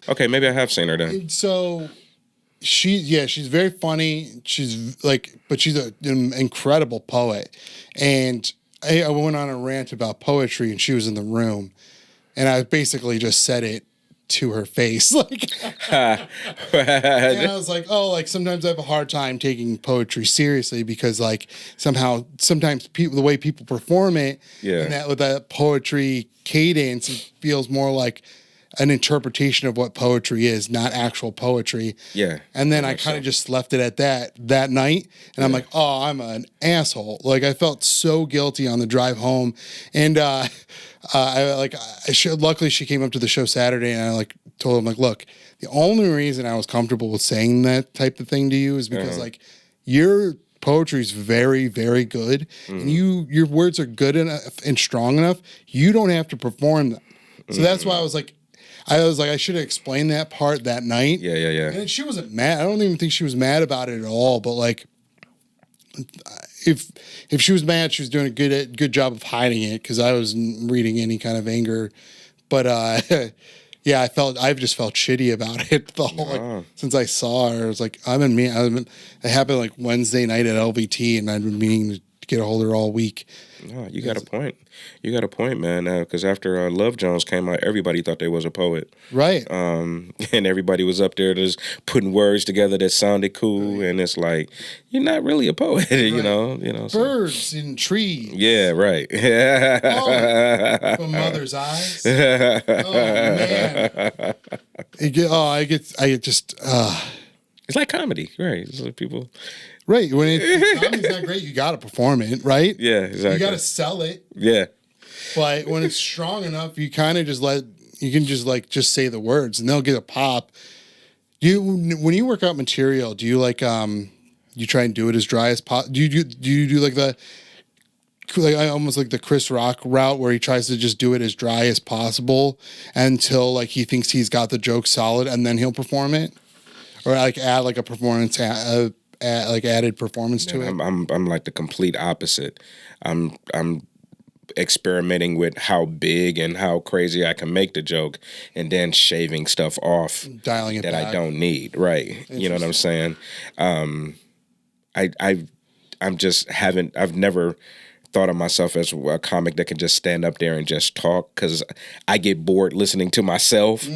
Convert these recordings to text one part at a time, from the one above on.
Okay, maybe I have seen her then. So she's very funny. But she's an incredible poet. And I went on a rant about poetry, and she was in the room, and I basically just said it to her face, like, and I was like, oh, like sometimes I have a hard time taking poetry seriously because, like, sometimes people, the way people perform it, and that with that poetry cadence, it feels more like an interpretation of what poetry is, not actual poetry. Yeah. And then I kind of just left it at that night. And I'm like, oh, I'm an asshole. Like, I felt so guilty on the drive home. And luckily she came up to the show Saturday, and I like told him, like, look, the only reason I was comfortable with saying that type of thing to you is because like your poetry is very, very good. And your words are good enough and strong enough. You don't have to perform them. So that's why I was like, I should have explained that part that night. Yeah. And she wasn't mad. I don't even think she was mad about it at all. But like, if she was mad, she was doing a good job of hiding it, because I wasn't reading any kind of anger. But yeah, I've just felt shitty about it the whole like, since I saw her. I was like, it happened like Wednesday night at LVT, and I've been meaning to get a hold of her all week. No, you got a point. You got a point, man. Because after Love Jones came out, everybody thought they was a poet, right? And everybody was up there just putting words together that sounded cool, and it's like, you're not really a poet, you know. Birds and trees. Yeah, right. Oh, from mother's eyes. Oh man. I get just. It's like comedy, right? It's like people. Right. When comedy's not great, you got to perform it, right? Yeah, exactly. You got to sell it. Yeah. But when it's strong enough, you kind of you can just say the words, and they'll get a pop. When you work out material, do you like, you try and do it as dry as possible? Do you do like almost like the Chris Rock route, where he tries to just do it as dry as possible until like he thinks he's got the joke solid, and then he'll perform it? Or like add like a performance, added performance to it. I'm like the complete opposite. I'm experimenting with how big and how crazy I can make the joke, and then shaving stuff off, dialing it that back. I don't need. Right. You know what I'm saying? I've never thought of myself as a comic that can just stand up there and just talk, because I get bored listening to myself.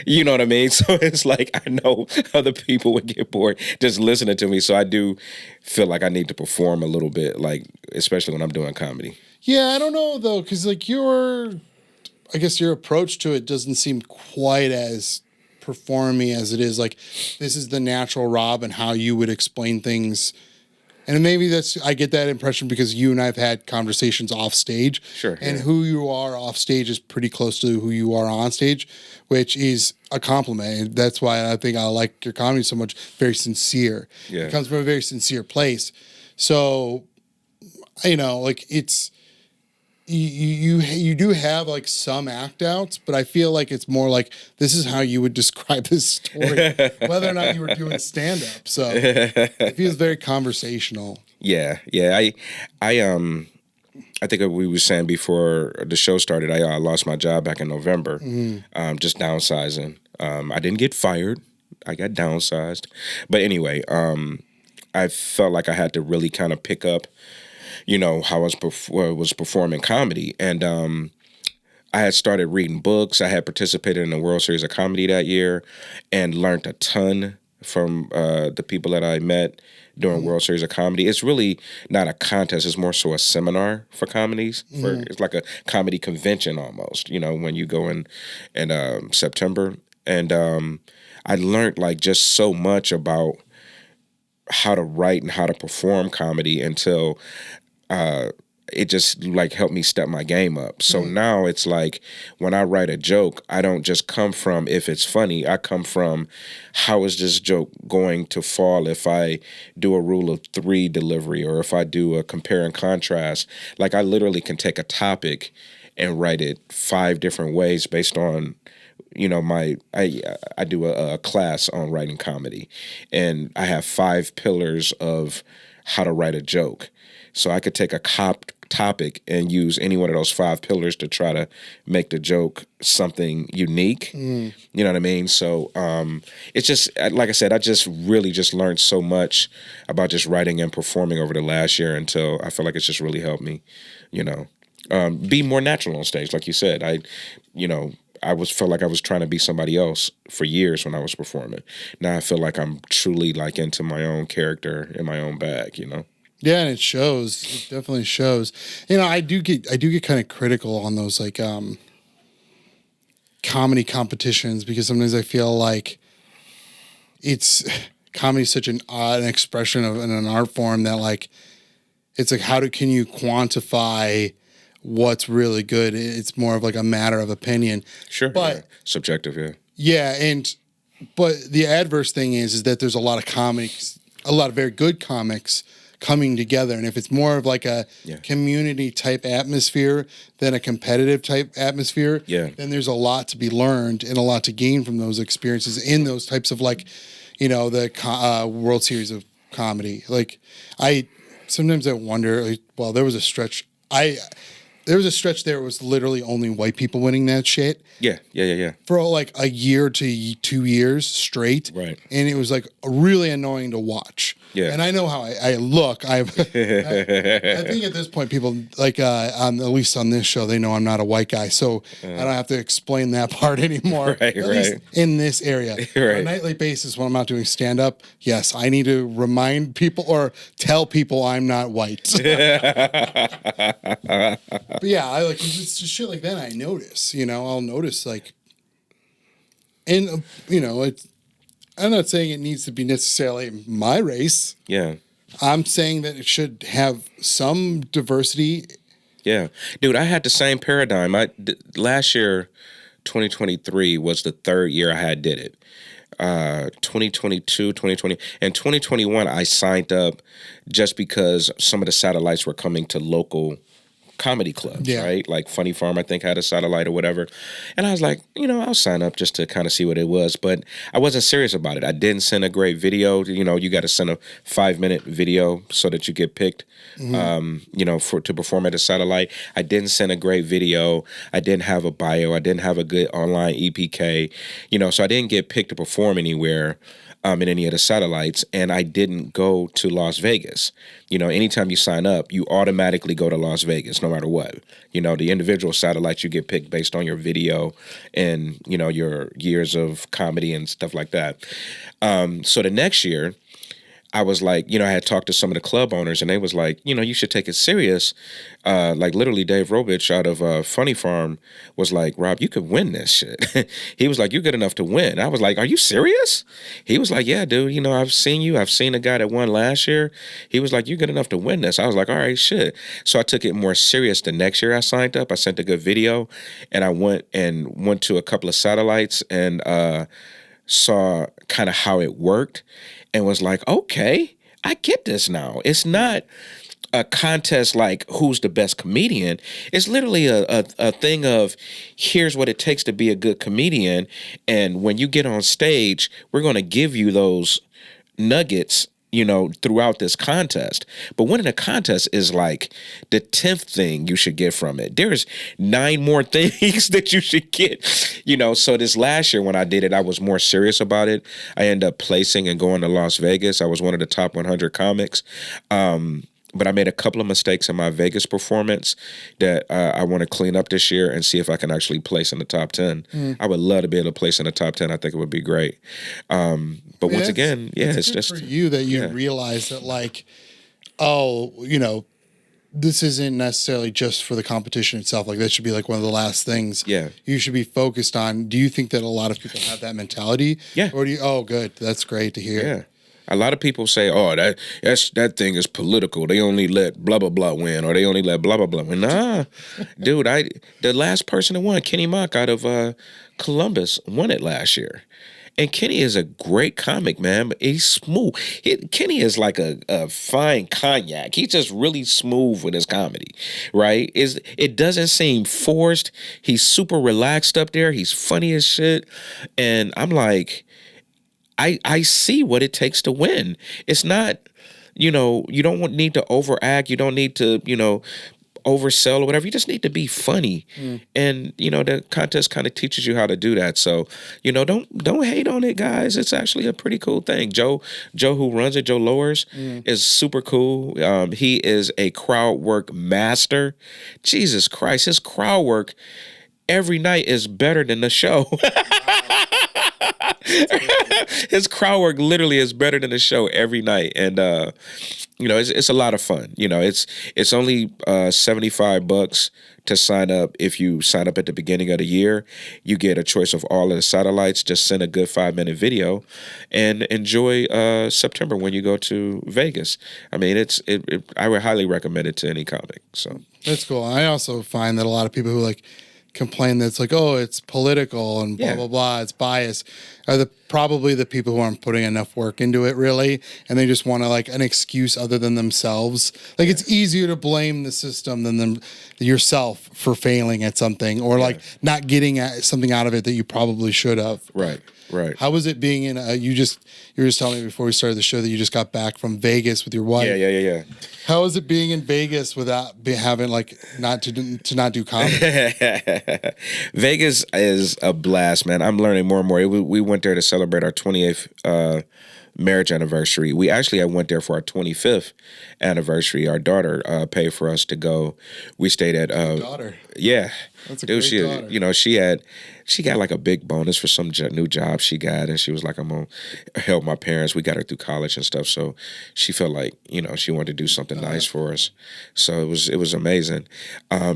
You know what I mean? So it's like, I know other people would get bored just listening to me. So I do feel like I need to perform a little bit, like, especially when I'm doing comedy. Yeah, I don't know though, because like your approach to it doesn't seem quite as performy as it is. Like, this is the natural Rob and how you would explain things. And maybe I get that impression because you and I have had conversations off stage. Sure. And who you are off stage is pretty close to who you are on stage, which is a compliment. And that's why I think I like your comedy so much. Very sincere. Yeah. It comes from a very sincere place. So, like, it's, you do have like some act outs, but I feel like it's more like this is how you would describe this story, whether or not you were doing stand up. So it feels very conversational. Yeah. I think we were saying before the show started, I lost my job back in November, just downsizing. I didn't get fired. I got downsized. But anyway, I felt like I had to really kind of pick up, how I was performing comedy. And I had started reading books. I had participated in the World Series of Comedy that year and learned a ton from the people that I met during World Series of Comedy. It's really not a contest. It's more so a seminar for comedies. It's like a comedy convention almost, when you go in September. And I learned like just so much about how to write and how to perform comedy until it just like helped me step my game up. So now it's like when I write a joke, I don't just come from if it's funny. I come from how is this joke going to fall if I do a rule of 3 delivery, or if I do a compare and contrast. Like, I literally can take a topic and write it 5 different ways based on, I do a class on writing comedy, and I have 5 pillars of how to write a joke. So I could take a topic and use any one of those 5 pillars to try to make the joke something unique. You know what I mean? So it's just, like I said, I just really just learned so much about just writing and performing over the last year until I feel like it's just really helped me, be more natural on stage. Like you said, felt like I was trying to be somebody else for years when I was performing. Now I feel like I'm truly like into my own character in my own bag, Yeah, and it shows. It definitely shows. I do get kind of critical on those like comedy competitions because sometimes I feel like comedy is such an odd expression of an art form that like it's like can you quantify what's really good? It's more of like a matter of opinion. Sure, but subjective, yeah. Yeah, but the adverse thing is that there's a lot of comics, a lot of very good comics coming together, and if it's more of like a community type atmosphere than a competitive type atmosphere, then there's a lot to be learned and a lot to gain from those experiences in those types of like, the World Series of comedy. Like sometimes I wonder, like, well, there was a stretch there there was literally only white people winning that shit. Yeah. For like a year to 2 years straight. Right. And it was like really annoying to watch. Yeah. And I know how I look. I think at this point people like at least on this show they know I'm not a white guy, so I don't have to explain that part anymore. Right. At least in this area. On a nightly basis when I'm not doing stand up, yes, I need to remind people or tell people I'm not white. But yeah, it's just shit like that I notice, I'll notice like, and I'm not saying it needs to be necessarily my race. Yeah. I'm saying that it should have some diversity. Yeah. Dude, I had the same paradigm. Last year, 2023 was the 3rd year I did it. 2022, 2020, and 2021 I signed up just because some of the satellites were coming to local comedy clubs, right? Like Funny Farm, I think, had a satellite or whatever. And I was like, I'll sign up just to kind of see what it was. But I wasn't serious about it. I didn't send a great video. You got to send a 5-minute video so that you get picked, to perform at a satellite. I didn't send a great video. I didn't have a bio. I didn't have a good online EPK, so I didn't get picked to perform anywhere. In any of the satellites, and I didn't go to Las Vegas. Anytime you sign up, you automatically go to Las Vegas, no matter what. The individual satellites you get picked based on your video and, your years of comedy and stuff like that. So the next year, I was like, I had talked to some of the club owners and they was like, you should take it serious. Like literally Dave Robich out of Funny Farm was like, Rob, you could win this shit. He was like, you're good enough to win. I was like, are you serious? He was like, yeah, dude, I've seen you. I've seen a guy that won last year. He was like, you're good enough to win this. I was like, all right, shit. So I took it more serious the next year I signed up. I sent a good video and I went to a couple of satellites and saw kind of how it worked. And was like, okay, I get this now. It's not a contest like who's the best comedian. It's literally a thing of here's what it takes to be a good comedian. And when you get on stage, we're going to give you those nuggets, throughout this contest. But winning a contest is like the 10th thing you should get from it. There's 9 more things that you should get, So this last year when I did it, I was more serious about it. I ended up placing and going to Las Vegas. I was one of the top 100 comics. But I made a couple of mistakes in my Vegas performance that I want to clean up this year and see if I can actually place in the top 10. I would love to be able to place in the top 10. I think it would be great. But once again, it's just for you that you realize that like, this isn't necessarily just for the competition itself. Like that should be like one of the last things you should be focused on. Do you think that a lot of people have that mentality? Yeah. Or do you, oh, good. That's great to hear. Yeah. A lot of people say, "Oh, that thing is political. They only let blah blah blah win, or they only let blah blah blah win." Nah, dude, the last person that won, Kenny Mock out of Columbus, won it last year. And Kenny is a great comic, man. But he's smooth. Kenny is like a fine cognac. He's just really smooth with his comedy, right? It doesn't seem forced. He's super relaxed up there. He's funny as shit, and I'm like. I see what it takes to win. It's not, you don't need to overact. You don't need to, oversell or whatever. You just need to be funny. And, the contest kind of teaches you how to do that. So, don't hate on it, guys. It's actually a pretty cool thing. Joe who runs it, Joe Lowers, is super cool. He is a crowd work master. Jesus Christ, his crowd work every night is better than the show. His crowd work literally is better than the show every night, and it's a lot of fun. It's only $75 to sign up. If you sign up at the beginning of the year, you get a choice of all of the satellites. Just send a good 5-minute video, and enjoy September when you go to Vegas. I mean, I would highly recommend it to any comic. So that's cool. I also find that a lot of people who complain that it's it's political and blah blah blah, it's biased, are probably the people who aren't putting enough work into it really, and they just want an excuse other than themselves. It's easier to blame the system than yourself for failing at something, or not getting something out of it that you probably should have. Right. How was it being in you were just telling me before we started the show that you just got back from Vegas with your wife. Yeah. How was it being in Vegas without having not do comedy? Vegas is a blast, man. I'm learning more and more. We went there to celebrate our 28th marriage anniversary. I went there for our 25th anniversary. Our daughter paid for us to go. We stayed at daughter. Yeah. That's a great daughter. She got a big bonus for some new job she got, and she was like, I'm going to help my parents. We got her through college and stuff, so she felt like, she wanted to do something nice for us. So it was amazing.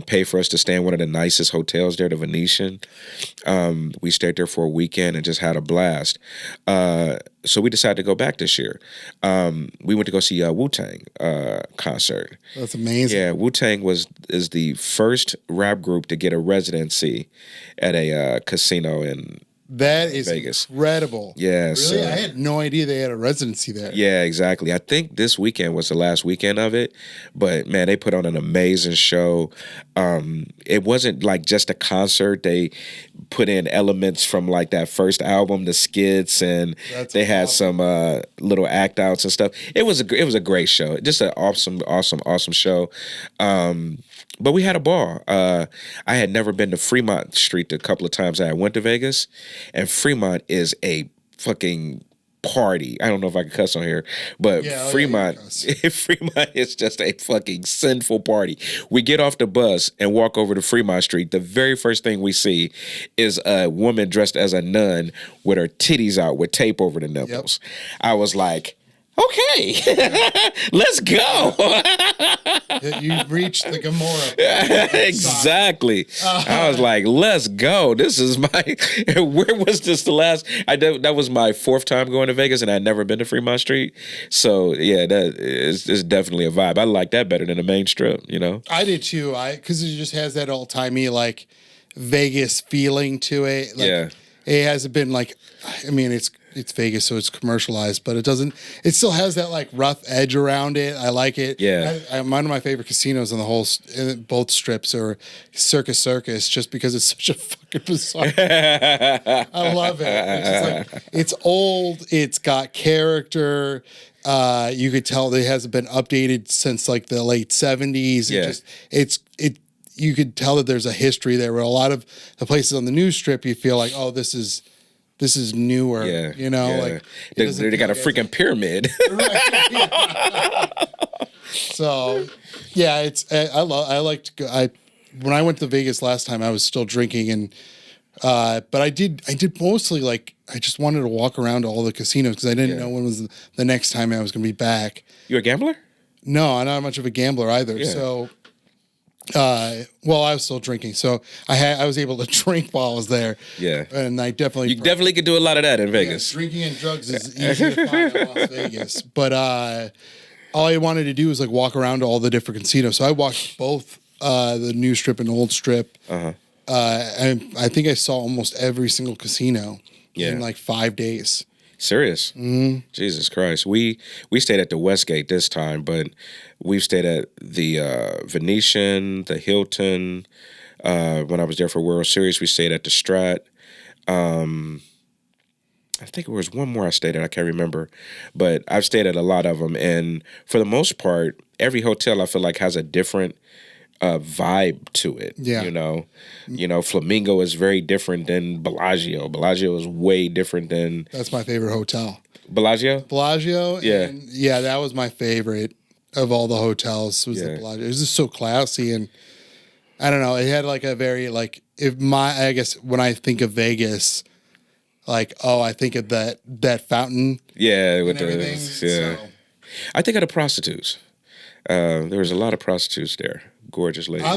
Paid for us to stay in one of the nicest hotels there, the Venetian. We stayed there for a weekend and just had a blast. So we decided to go back this year. We went to go see a Wu-Tang concert. That's amazing. Yeah, Wu-Tang is the first rap group to get a residency at a casino in that is Vegas. Incredible. Yeah. Really? So, I had no idea they had a residency there. Yeah, exactly. I think this weekend was the last weekend of it, but man, they put on an amazing show. It wasn't just a concert. They put in elements from that first album, the skits, and they had some little act outs and stuff. It was a great show. Just an awesome show. But we had a ball. I had never been to Fremont Street a couple of times I went to Vegas, and Fremont is a fucking party. I don't know if I can cuss on here, but Fremont is just a fucking sinful party. We get off the bus and walk over to Fremont Street. The very first thing we see is a woman dressed as a nun with her titties out with tape over the nipples. Yep. I was like, okay, let's go. You reached the Gomorrah. Exactly. I was like, let's go. This is where was this the last? That was my 4th time going to Vegas, and I'd never been to Fremont Street. So, yeah, that is definitely a vibe. I like that better than the main strip, I did too. Because it just has that old-timey, Vegas feeling to it. It hasn't been it's Vegas, so it's commercialized, but it doesn't. It still has that rough edge around it. I like it. Yeah, one of my favorite casinos in both strips are Circus, just because it's such a fucking bizarre. I love it. It's old. It's got character. You could tell it hasn't been updated since the late 70s. Yeah. You could tell that there's a history there. Where a lot of the places on the new strip, you feel like, oh, this is newer. Yeah, they got a freaking pyramid. So, yeah, when I went to Vegas last time, I was still drinking, and but I did mostly I just wanted to walk around to all the casinos because I didn't know when was the next time I was going to be back. You a gambler? No, I'm not much of a gambler either. Yeah. So. I was still drinking, so I was able to drink while I was there. Yeah, and I definitely could do a lot of that in Vegas. Yeah, drinking and drugs is easy to find in Las Vegas, but all I wanted to do was walk around to all the different casinos. So I walked both the new strip and old strip. And I think I saw almost every single casino in 5 days. Serious? Mm-hmm. Jesus Christ. We stayed at the Westgate this time, but we've stayed at the Venetian, the Hilton. When I was there for World Series, we stayed at the Strat. I think there was one more I stayed at. I can't remember. But I've stayed at a lot of them. And for the most part, every hotel I feel like has a different vibe to it. Yeah. Flamingo is very different than Bellagio. Bellagio is way different than That's my favorite hotel. Bellagio. Yeah. And that was my favorite of all the hotels was the Bellagio. It was just so classy, and I don't know, it had like a very like I guess when I think of Vegas, like I think of that fountain. Yeah, with everything. So. I think of the prostitutes. There was a lot of prostitutes there. Gorgeous ladies.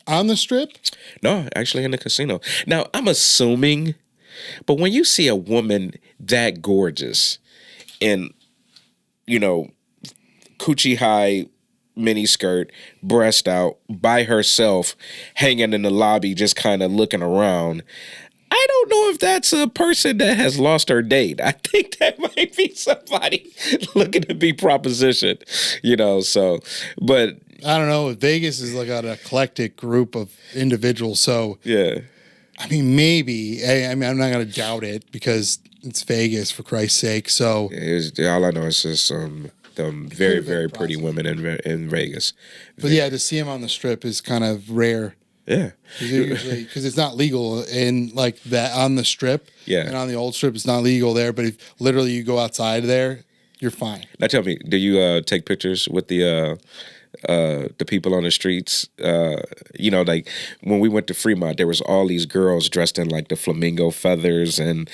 On the strip? No, actually in the casino. Now, I'm assuming, but when you see a woman that gorgeous in, coochie high mini skirt, breast out, by herself, hanging in the lobby, just kind of looking around, I don't know if that's a person that has lost her date. I think that might be somebody looking to be propositioned, but I don't know. Vegas is like an eclectic group of individuals. So, yeah. I mean, maybe. I'm not going to doubt it because it's Vegas, for Christ's sake. So, all I know is just some very, very pretty women in Vegas. But to see them on the strip is kind of rare. Yeah, because it's not legal in like that on the strip. Yeah, and on the old strip, it's not legal there. But if literally you go outside there, you're fine. Now tell me, do you take pictures with the people on the streets? Like when we went to Fremont, there was all these girls dressed in like the flamingo feathers and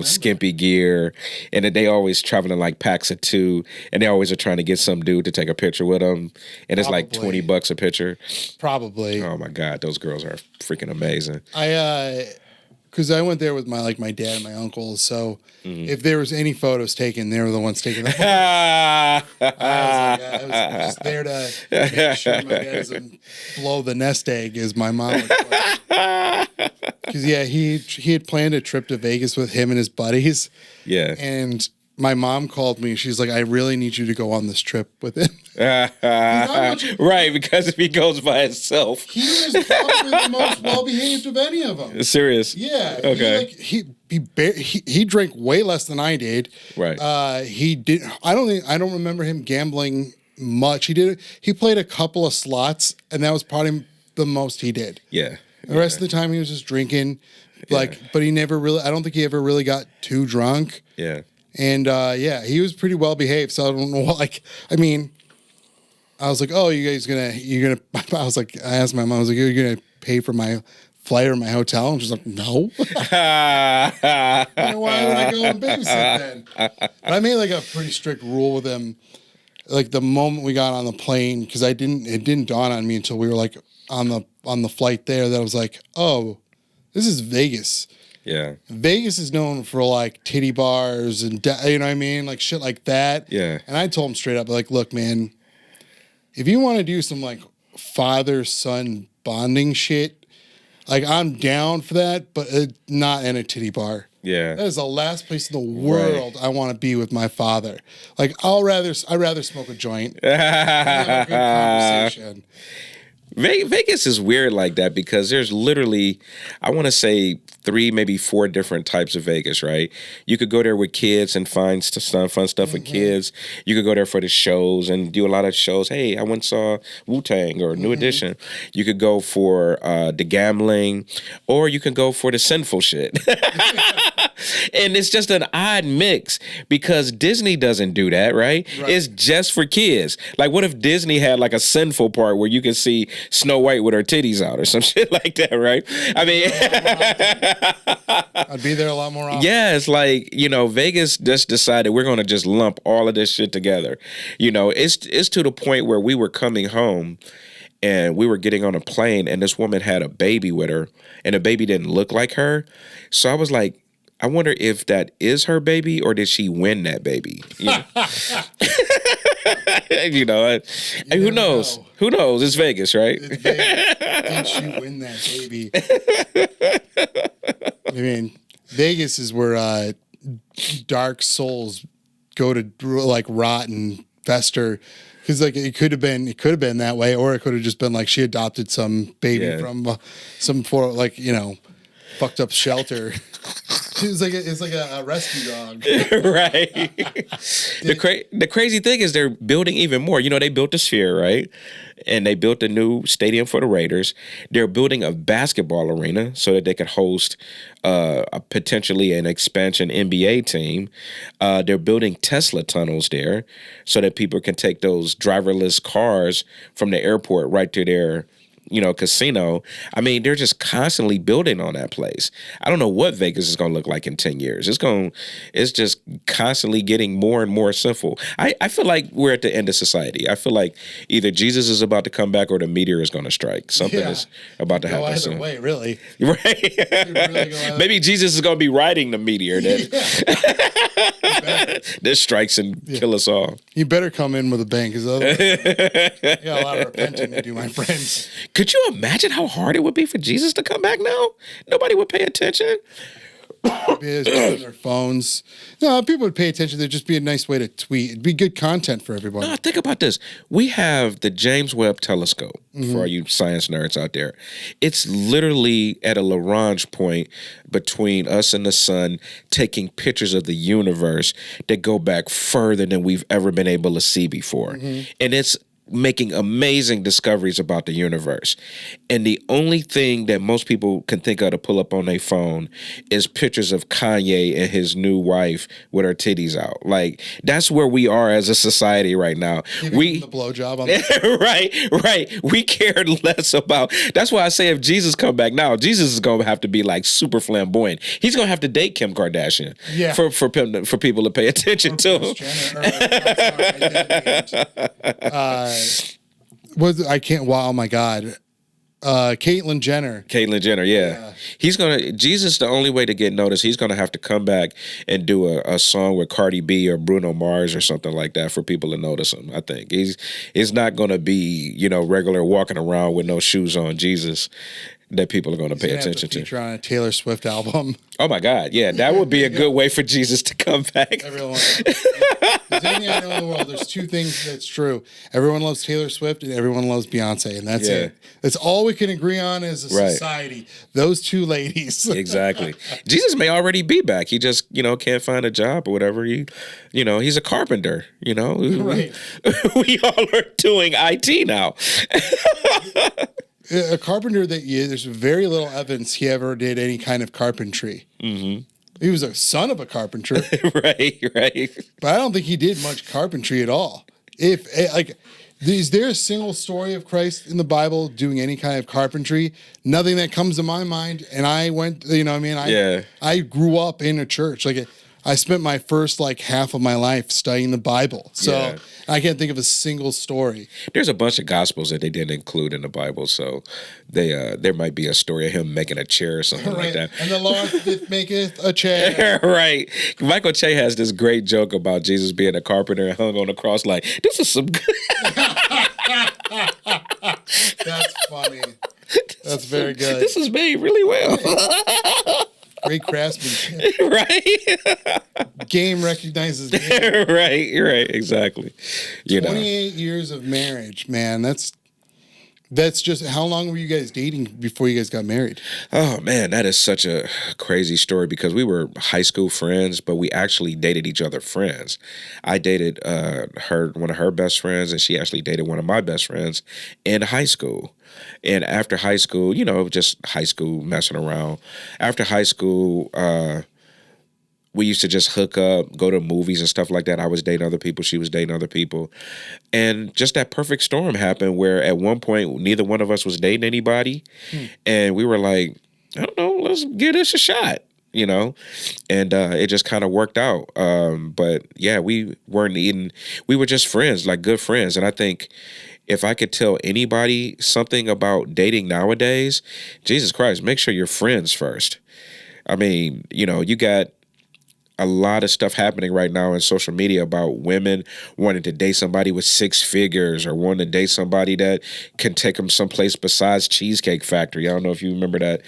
skimpy gear, and they always traveling like packs of two, and they always are trying to get some dude to take a picture with them, and it's like $20 a picture. Probably. Oh my God, those girls are freaking amazing. Because I went there with my dad and my uncle, so if there was any photos taken, they were the ones taking the photos. I was just there to make sure my dad doesn't blow the nest egg, as my mom would play. Because he had planned a trip to Vegas with him and his buddies. Yeah, and my mom called me. She's like, I really need you to go on this trip with him. Right, because if he goes by himself. He was probably the most well-behaved of any of them. Serious? Yeah. Okay. He drank way less than I did. Right. He did. I don't remember him gambling much. He played a couple of slots, and that was probably the most he did. Yeah. The rest of the time he was just drinking, but he never really. I don't think he ever really got too drunk. Yeah. And he was pretty well behaved. So I don't know. I was like, oh, you're gonna. I was like, I asked my mom. I was like, you're gonna pay for my flight or my hotel? And she's like, no. Why would I go and babysit then? But I made like a pretty strict rule with him. Like the moment we got on the plane, because it didn't dawn on me until we were like on the flight there that I was like, oh, this is Vegas. Yeah. Vegas is known for like titty bars and you know what I mean, like shit like that. Yeah. And I told him straight up, like, look, man, if you want to do some like father-son bonding shit, like I'm down for that, but not in a titty bar. Yeah. That is the last place in the world I want to be with my father. Like I'd rather smoke a joint and have a good conversation. Vegas is weird like that because there's literally, I want to say 3, maybe 4 different types of Vegas, right? You could go there with kids and find fun stuff with kids. You could go there for the shows and do a lot of shows. Hey, I went and saw Wu-Tang or New Edition. You could go for the gambling, or you can go for the sinful shit. And it's just an odd mix because Disney doesn't do that, right? It's just for kids. Like, what if Disney had like a sinful part where you could see Snow White with her titties out or some shit like that, right? I mean, I'd be there a lot more often. Yeah, it's like, Vegas just decided we're going to just lump all of this shit together. It's to the point where we were coming home and we were getting on a plane and this woman had a baby with her and the baby didn't look like her. So I was like, I wonder if that is her baby or did she win that baby? Who knows? Know. Who knows? It's Vegas, right? It's Vegas. Did she win that baby? I mean, Vegas is where dark souls go to like rot and fester. Because like it could have been that way, or it could have just been like she adopted some baby from some fucked up shelter. It's like a rescue dog. Right. The crazy thing is they're building even more. You know, they built the Sphere, right? And they built a new stadium for the Raiders. They're building a basketball arena so that they could host potentially an expansion NBA team. They're building Tesla tunnels there so that people can take those driverless cars from the airport right to their casino. I mean, they're just constantly building on that place. I don't know what Vegas is going to look like in 10 years. It's just constantly getting more and more sinful. I feel like we're at the end of society. I feel like either Jesus is about to come back or the meteor is going to strike. Something is about to happen either soon. way, really. Right. Really Maybe Jesus is going to be riding the meteor that strikes and kill us all. You better come in with a bang, because otherwise you got a lot of repenting to do, my friends. Could you imagine how hard it would be for Jesus to come back now? Nobody would pay attention. On their phones. No, people would pay attention. There'd just be a nice way to tweet. It'd be good content for everyone. No, think about this. We have the James Webb Telescope, for all you science nerds out there. It's literally at a Lagrange point between us and the sun, taking pictures of the universe that go back further than we've ever been able to see before. And it's making amazing discoveries about the universe. And the only thing that most people can think of to pull up on their phone is pictures of Kanye and his new wife with her titties out. Like, that's where we are as a society right now. We the blowjob on the right. We care less about. That's why I say if Jesus come back now, Jesus is going to have to be like super flamboyant. He's going to have to date Kim Kardashian for people to pay attention to. I can't. Wow, oh my God. Caitlyn Jenner. Yeah. Jesus, the only way to get noticed, he's gonna have to come back and do a song with Cardi B or Bruno Mars or something like that for people to notice him. I think he's not gonna be, regular walking around with no shoes on Jesus that people are gonna pay attention to. Feature on a Taylor Swift album. Oh my God, yeah, that would be a good way for Jesus to come back. Everyone. There's anything I know in the world, there's two things that's true. Everyone loves Taylor Swift and everyone loves Beyonce, and that's it. That's all we can agree on as a society. Those two ladies. Exactly. Jesus may already be back. He just, can't find a job or whatever. He's a carpenter, Right. We all are doing IT now. A carpenter there's very little evidence he ever did any kind of carpentry. Mm-hmm. He was a son of a carpenter. Right. But I don't think he did much carpentry at all. Is there a single story of Christ in the Bible doing any kind of carpentry? Nothing that comes to my mind. And I went, I grew up in a church. I spent my first half of my life studying the Bible. So I can't think of a single story. There's a bunch of gospels that they didn't include in the Bible. So there might be a story of him making a chair or something like that. And the Lord maketh a chair. Right. Michael Che has this great joke about Jesus being a carpenter and hung on the cross like, this is some good. That's funny. That's very good. This is made really well. Great craftsmanship. Right. Game recognizes game. Right, exactly. 28 years of marriage, man. That's just, how long were you guys dating before you guys got married? Oh, man, that is such a crazy story because we were high school friends, but we actually dated each other friends. I dated one of her best friends, and she actually dated one of my best friends in high school. And after high school, just high school messing around. After high school, we used to just hook up, go to movies and stuff like that. I was dating other people. She was dating other people. And just that perfect storm happened where at one point, neither one of us was dating anybody. And we were like, I don't know, let's give this a shot, And it just kind of worked out. But yeah, we were just friends, like good friends. And I think if I could tell anybody something about dating nowadays, Jesus Christ, make sure you're friends first. I mean, you got a lot of stuff happening right now in social media about women wanting to date somebody with 6 figures or wanting to date somebody that can take them someplace besides Cheesecake Factory. I don't know if you remember that.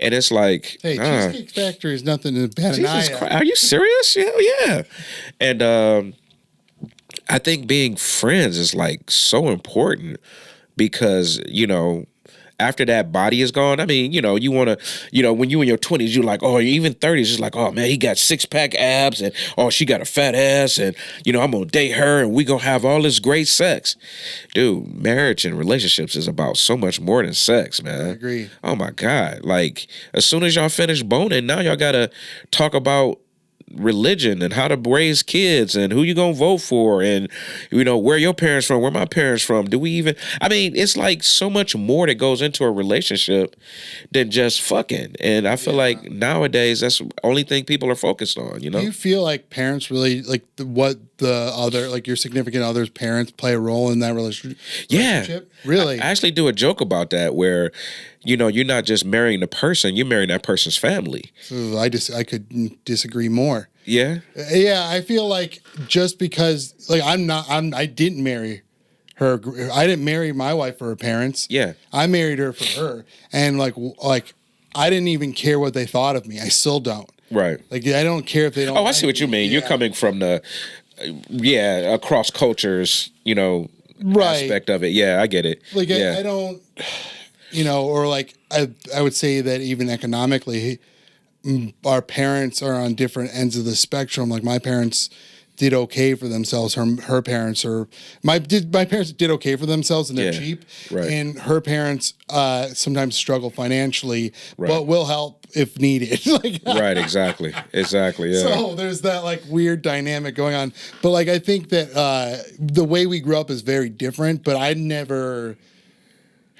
And it's like, hey, Cheesecake Factory is nothing to bat an eye at. Are you serious? Yeah. And I think being friends is so important because, after that body is gone, I mean, you want to, when you in your 20s, you're like, oh, even 30s, it's like, oh, man, he got 6-pack abs and, oh, she got a fat ass and, I'm going to date her and we going to have all this great sex. Dude, marriage and relationships is about so much more than sex, man. I agree. Oh, my God. Like, as soon as y'all finish boning, now y'all got to talk about religion and how to raise kids and who you gonna vote for and where your parents from, where my parents from. Do we even, I mean, it's like so much more that goes into a relationship than just fucking. And I feel like nowadays that's the only thing people are focused on, Do you feel like parents really like what the other, like your significant other's parents play a role in that relationship? Really? I actually do a joke about that where you're not just marrying the person, you're marrying that person's family. So I could disagree more. Yeah? Yeah, I feel like just because, like, I didn't marry her. I didn't marry my wife for her parents. Yeah. I married her for her. And, like I didn't even care what they thought of me. I still don't. Right. Like, I don't care if they don't. Oh, I see what you mean. Yeah. You're coming from the, across cultures, right. aspect of it. Yeah, I get it. Like, yeah. I don't, or like, I would say that even economically, our parents are on different ends of the spectrum. Like, my parents did okay for themselves. Her parents my parents did okay for themselves and they're cheap. Right. And her parents sometimes struggle financially, right. but will help if needed. Right, exactly. Yeah. So there's that like weird dynamic going on. But like, I think that the way we grew up is very different, but I never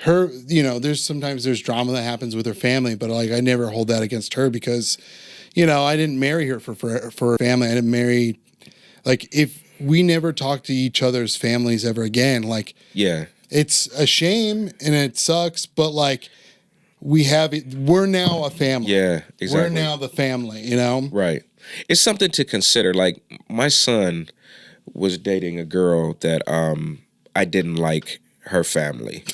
there's drama that happens with her family, but like, I never hold that against her because, I didn't marry her for her family. I didn't marry, like, if we never talk to each other's families ever again, like, yeah, it's a shame and it sucks, but like, we're now a family. Yeah, exactly. We're now the family, Right. It's something to consider. Like, my son was dating a girl that I didn't like her family.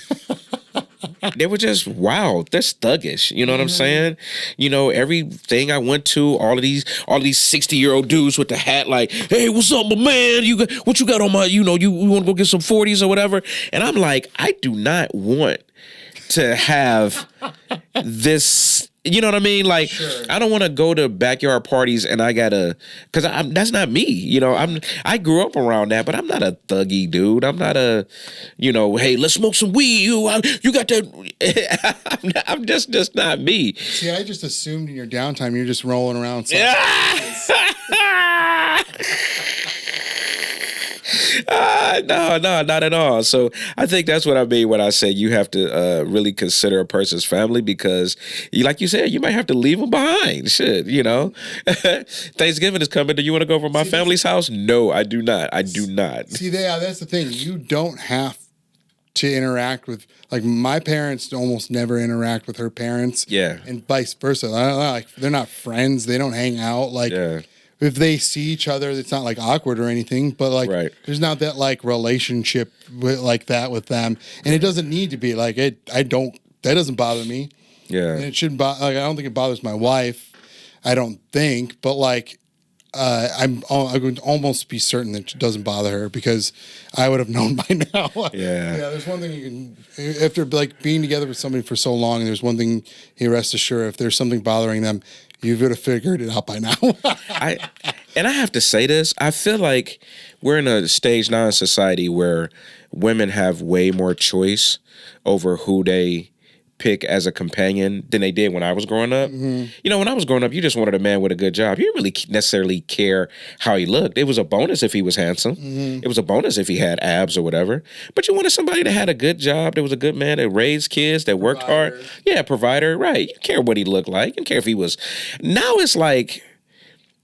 They were just wild. They're thuggish. You know what I'm saying? Everything I went to, all of these 60-year-old dudes with the hat, like, hey, what's up, my man? What you got on my, you want to go get some 40s or whatever? And I'm like, I do not want to have this. You know what I mean? Like, sure. I don't want to go to backyard parties and I gotta, because that's not me. I grew up around that, but I'm not a thuggy dude. I'm not a, hey, let's smoke some weed. You got that? I'm just not me. See, I just assumed in your downtime you're just rolling around. No, not at all. So I think that's what I mean when I say you have to really consider a person's family because, like you said, you might have to leave them behind. Shit, Thanksgiving is coming. Do you want to go over my family's house? No, I do not. See, that's the thing. You don't have to interact with, like, my parents almost never interact with her parents. Yeah. And vice versa. I don't know, like, they're not friends. They don't hang out. Like, yeah. If they see each other, it's not like awkward or anything, but like, right. There's not that like relationship like that with them. And it doesn't need to be like that doesn't bother me. Yeah. And it shouldn't bother, like, I don't think it bothers my wife. I don't think, but like, I would almost be certain that it doesn't bother her because I would have known by now. Yeah. There's one thing you can, after like being together with somebody for so long, there's one thing you rest assured, if there's something bothering them, you would have figured it out by now. I have to say this. I feel like we're in a stage now in society where women have way more choice over who they pick as a companion than they did when I was growing up. Mm-hmm. When I was growing up, you just wanted a man with a good job. You didn't really necessarily care how he looked. It was a bonus if he was handsome. Mm-hmm. It was a bonus if he had abs or whatever. But you wanted somebody that had a good job, that was a good man, that raised kids, that worked hard. Yeah, provider, right. You didn't care what he looked like. You didn't care if he was... Now it's like...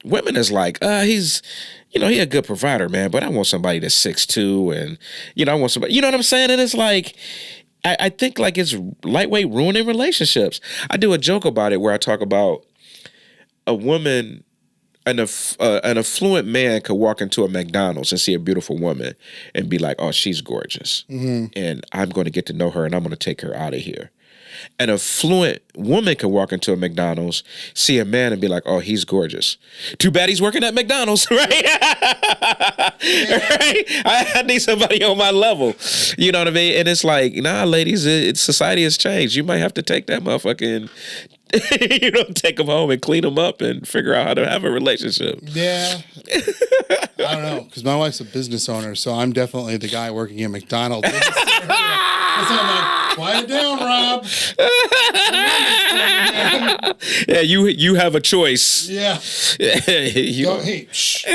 Women is like, he's... he a good provider, man, but I want somebody that's 6'2", and, I want somebody... You know what I'm saying? And it's like... I think like it's lightweight ruining relationships. I do a joke about it where I talk about a woman, an affluent man could walk into a McDonald's and see a beautiful woman and be like, oh, she's gorgeous. Mm-hmm. And I'm going to get to know her and I'm going to take her out of here. An affluent woman could walk into a McDonald's, see a man, and be like, "Oh, he's gorgeous. Too bad he's working at McDonald's, right? Right? I need somebody on my level." You know what I mean? And it's like, nah, ladies, society has changed. You might have to take that motherfucking, take them home and clean them up and figure out how to have a relationship. Yeah. I don't know, because my wife's a business owner, so I'm definitely the guy working at McDonald's. So I'm like, quiet down, Rob. Yeah, you have a choice. Yeah. Hey, shh.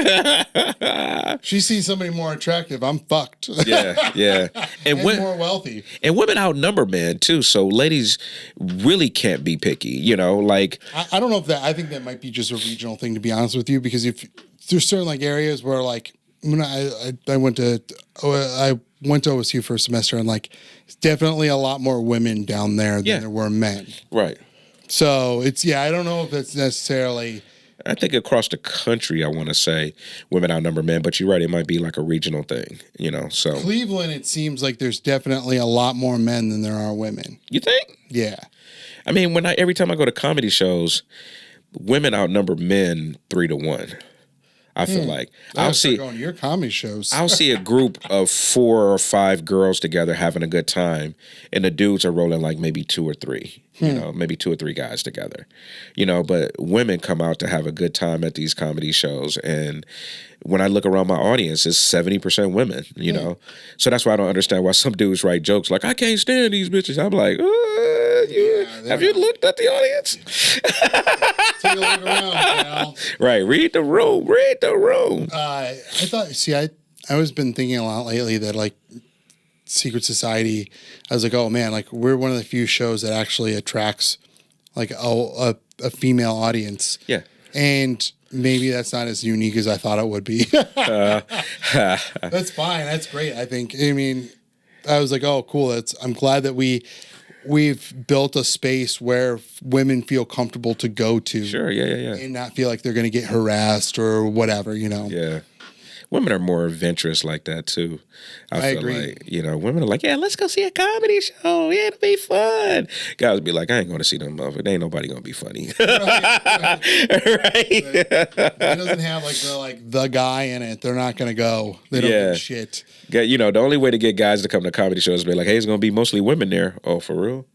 She sees somebody more attractive, I'm fucked. Yeah. And more wealthy. And women outnumber men too, so ladies really can't be picky. Like I don't know if I think that might be just a regional thing, to be honest with you, because if there's certain like areas where like when I went to OSU for a semester, and like it's definitely a lot more women down there than there were men. Right. So I don't know if that's necessarily. I think across the country, I want to say women outnumber men, but you're right, it might be like a regional thing, so. Cleveland, it seems like there's definitely a lot more men than there are women. You think? Yeah. I mean, every time I go to comedy shows, women outnumber men 3-1. I feel like I'll see going to your comedy shows. I'll see a group of 4 or 5 girls together having a good time, and the dudes are rolling like maybe 2 or 3. Maybe 2 or 3 guys together. But women come out to have a good time at these comedy shows, and when I look around my audience, it's 70% women. So that's why I don't understand why some dudes write jokes like, "I can't stand these bitches." I'm like, have you looked at the audience? Take a look around, pal. Right, read the room. I thought. I was been thinking a lot lately that like Secret Society. I was like, oh man, like we're one of the few shows that actually attracts like a female audience. Yeah, and maybe that's not as unique as I thought it would be. That's fine. That's great. I think. I mean, I was like, oh, cool. I'm glad that we've built a space where women feel comfortable to go to. Sure, yeah. And not feel like they're going to get harassed or whatever, Yeah. Women are more adventurous like that, too. I feel agree. like, women are like, yeah, let's go see a comedy show. Yeah, it'll be fun. Guys be like, I ain't going to see them motherfuckers. Ain't nobody going to be funny. Right. It doesn't have the guy in it. They're not going to go. They don't give a shit. The only way to get guys to come to comedy shows is be like, hey, it's going to be mostly women there. Oh, for real?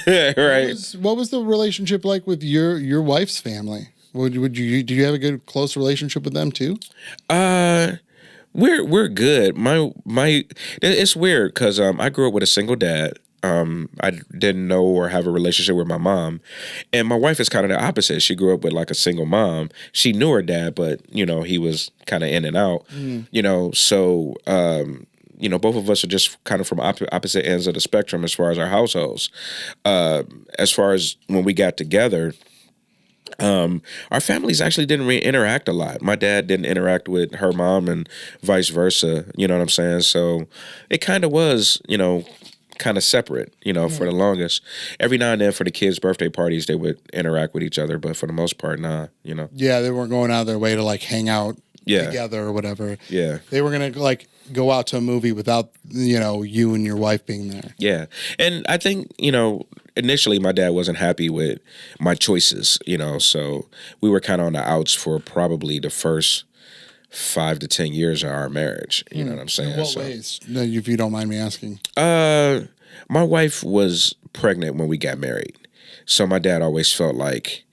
Right. What was the relationship like with your wife's family? Did you have a good close relationship with them too? We're good. My it's weird because I grew up with a single dad. I didn't know or have a relationship with my mom, and my wife is kind of the opposite. She grew up with like a single mom. She knew her dad, but he was kind of in and out. So both of us are just kind of from opposite ends of the spectrum as far as our households. As far as when we got together. Our families actually didn't really interact a lot. My dad didn't interact with her mom and vice versa. You know what I'm saying? So it kind of was, kind of separate, for the longest. Every now and then for the kids' birthday parties, they would interact with each other. But for the most part, nah, Yeah, they weren't going out of their way to like hang out together or whatever. Yeah. They were going to like go out to a movie without, you and your wife being there. Yeah. And I think, initially my dad wasn't happy with my choices, so we were kind of on the outs for probably the first 5 to 10 years of our marriage. You know what I'm saying? In what ways? No, if you don't mind me asking. My wife was pregnant when we got married. So my dad always felt like,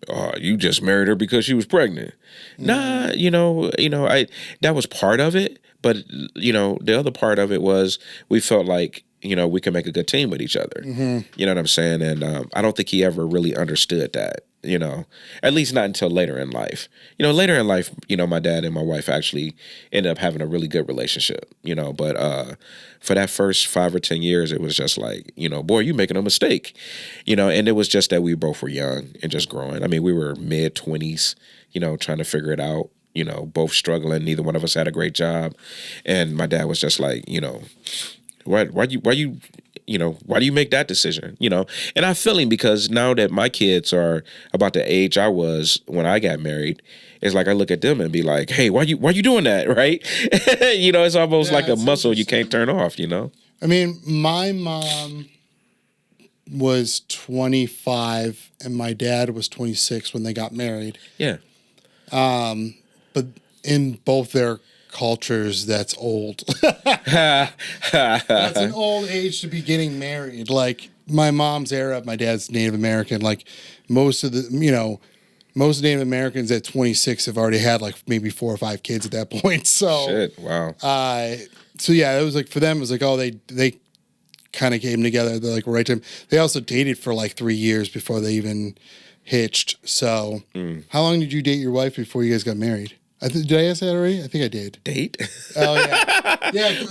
oh, you just married her because she was pregnant. Nah, that was part of it. But, the other part of it was we felt like, we can make a good team with each other. You know what I'm saying? And I don't think he ever really understood that, at least not until later in life. Later in life, my dad and my wife actually ended up having a really good relationship, but for that first 5 or 10 years, it was just like, boy, you making a mistake, and it was just that we both were young and just growing. I mean, we were mid-20s, trying to figure it out. Both struggling. Neither one of us had a great job. And my dad was just like, why do you make that decision? And I feel him because now that my kids are about the age I was when I got married, it's like I look at them and be like, hey, why you doing that? Right. It's almost like a muscle you can't turn off, I mean, my mom was 25 and my dad was 26 when they got married. Yeah. But in both their cultures, that's old. That's an old age to be getting married. Like my mom's era, my dad's Native American. Like most Native Americans at 26 have already had like maybe 4 or 5 kids at that point. So Shit. Wow. So yeah, it was like for them, it was like, oh, they kind of came together at the like right time. They also dated for like 3 years before they even hitched. So how long did you date your wife before you guys got married? Did I ask that already? I think I did. Date? Oh yeah, yeah.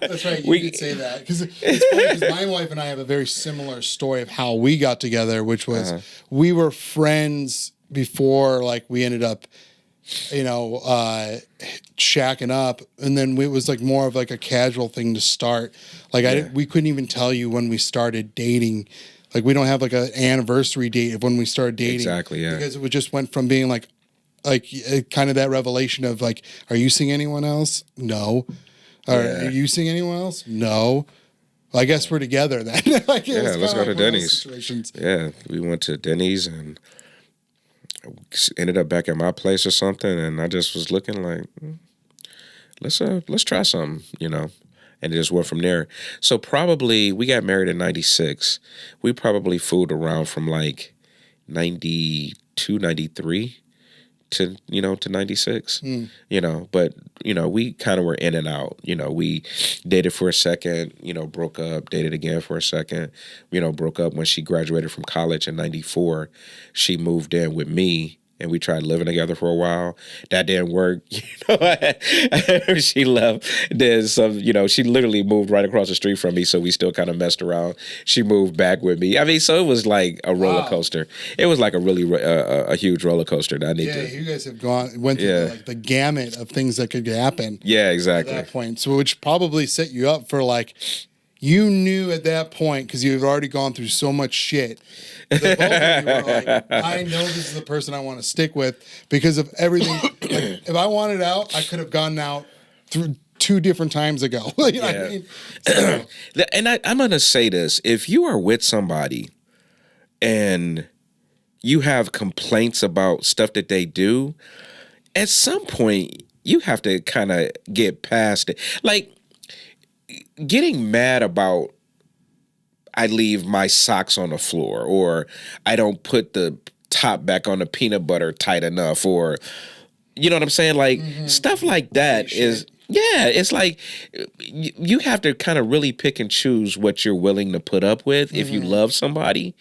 That's right. You did say that because it's funny because my wife and I have a very similar story of how we got together, which was we were friends before like we ended up, shacking up, and then it was like more of like a casual thing to start. Like we couldn't even tell you when we started dating. Like we don't have like an anniversary date of when we started dating. Exactly. Yeah. Because it just went from being like kind of that revelation of like, are you seeing anyone else? No. Are you seeing anyone else? No. Well, I guess we're together then. Like, let's go to Denny's. Yeah, we went to Denny's and ended up back at my place or something, and I just was looking like, let's try something, and it just went from there. So probably we got married in 96. We probably fooled around from like 92, 93 to 96, but we kind of were in and out. We dated for a second, broke up, dated again for a second, broke up when she graduated from college in 94. She moved in with me and we tried living together for a while. That didn't work. She left. Then some, she literally moved right across the street from me, so we still kind of messed around. She moved back with me. I mean, so it was like a roller coaster. It was like a really a huge roller coaster. That you guys have went through like the gamut of things that could happen. Yeah, exactly. At that point, so which probably set you up for like. You knew at that point, because you had already gone through so much shit, that both of you were like, I know this is the person I want to stick with because of everything. Like, if I wanted out, I could have gone out through 2 different times ago. What I mean? So, and I'm going to say this. If you are with somebody and you have complaints about stuff that they do, at some point, you have to kind of get past it. Like, getting mad about I leave my socks on the floor or I don't put the top back on the peanut butter tight enough or you know what I'm saying? Like stuff like that is it's like you have to kind of really pick and choose what you're willing to put up with if you love somebody.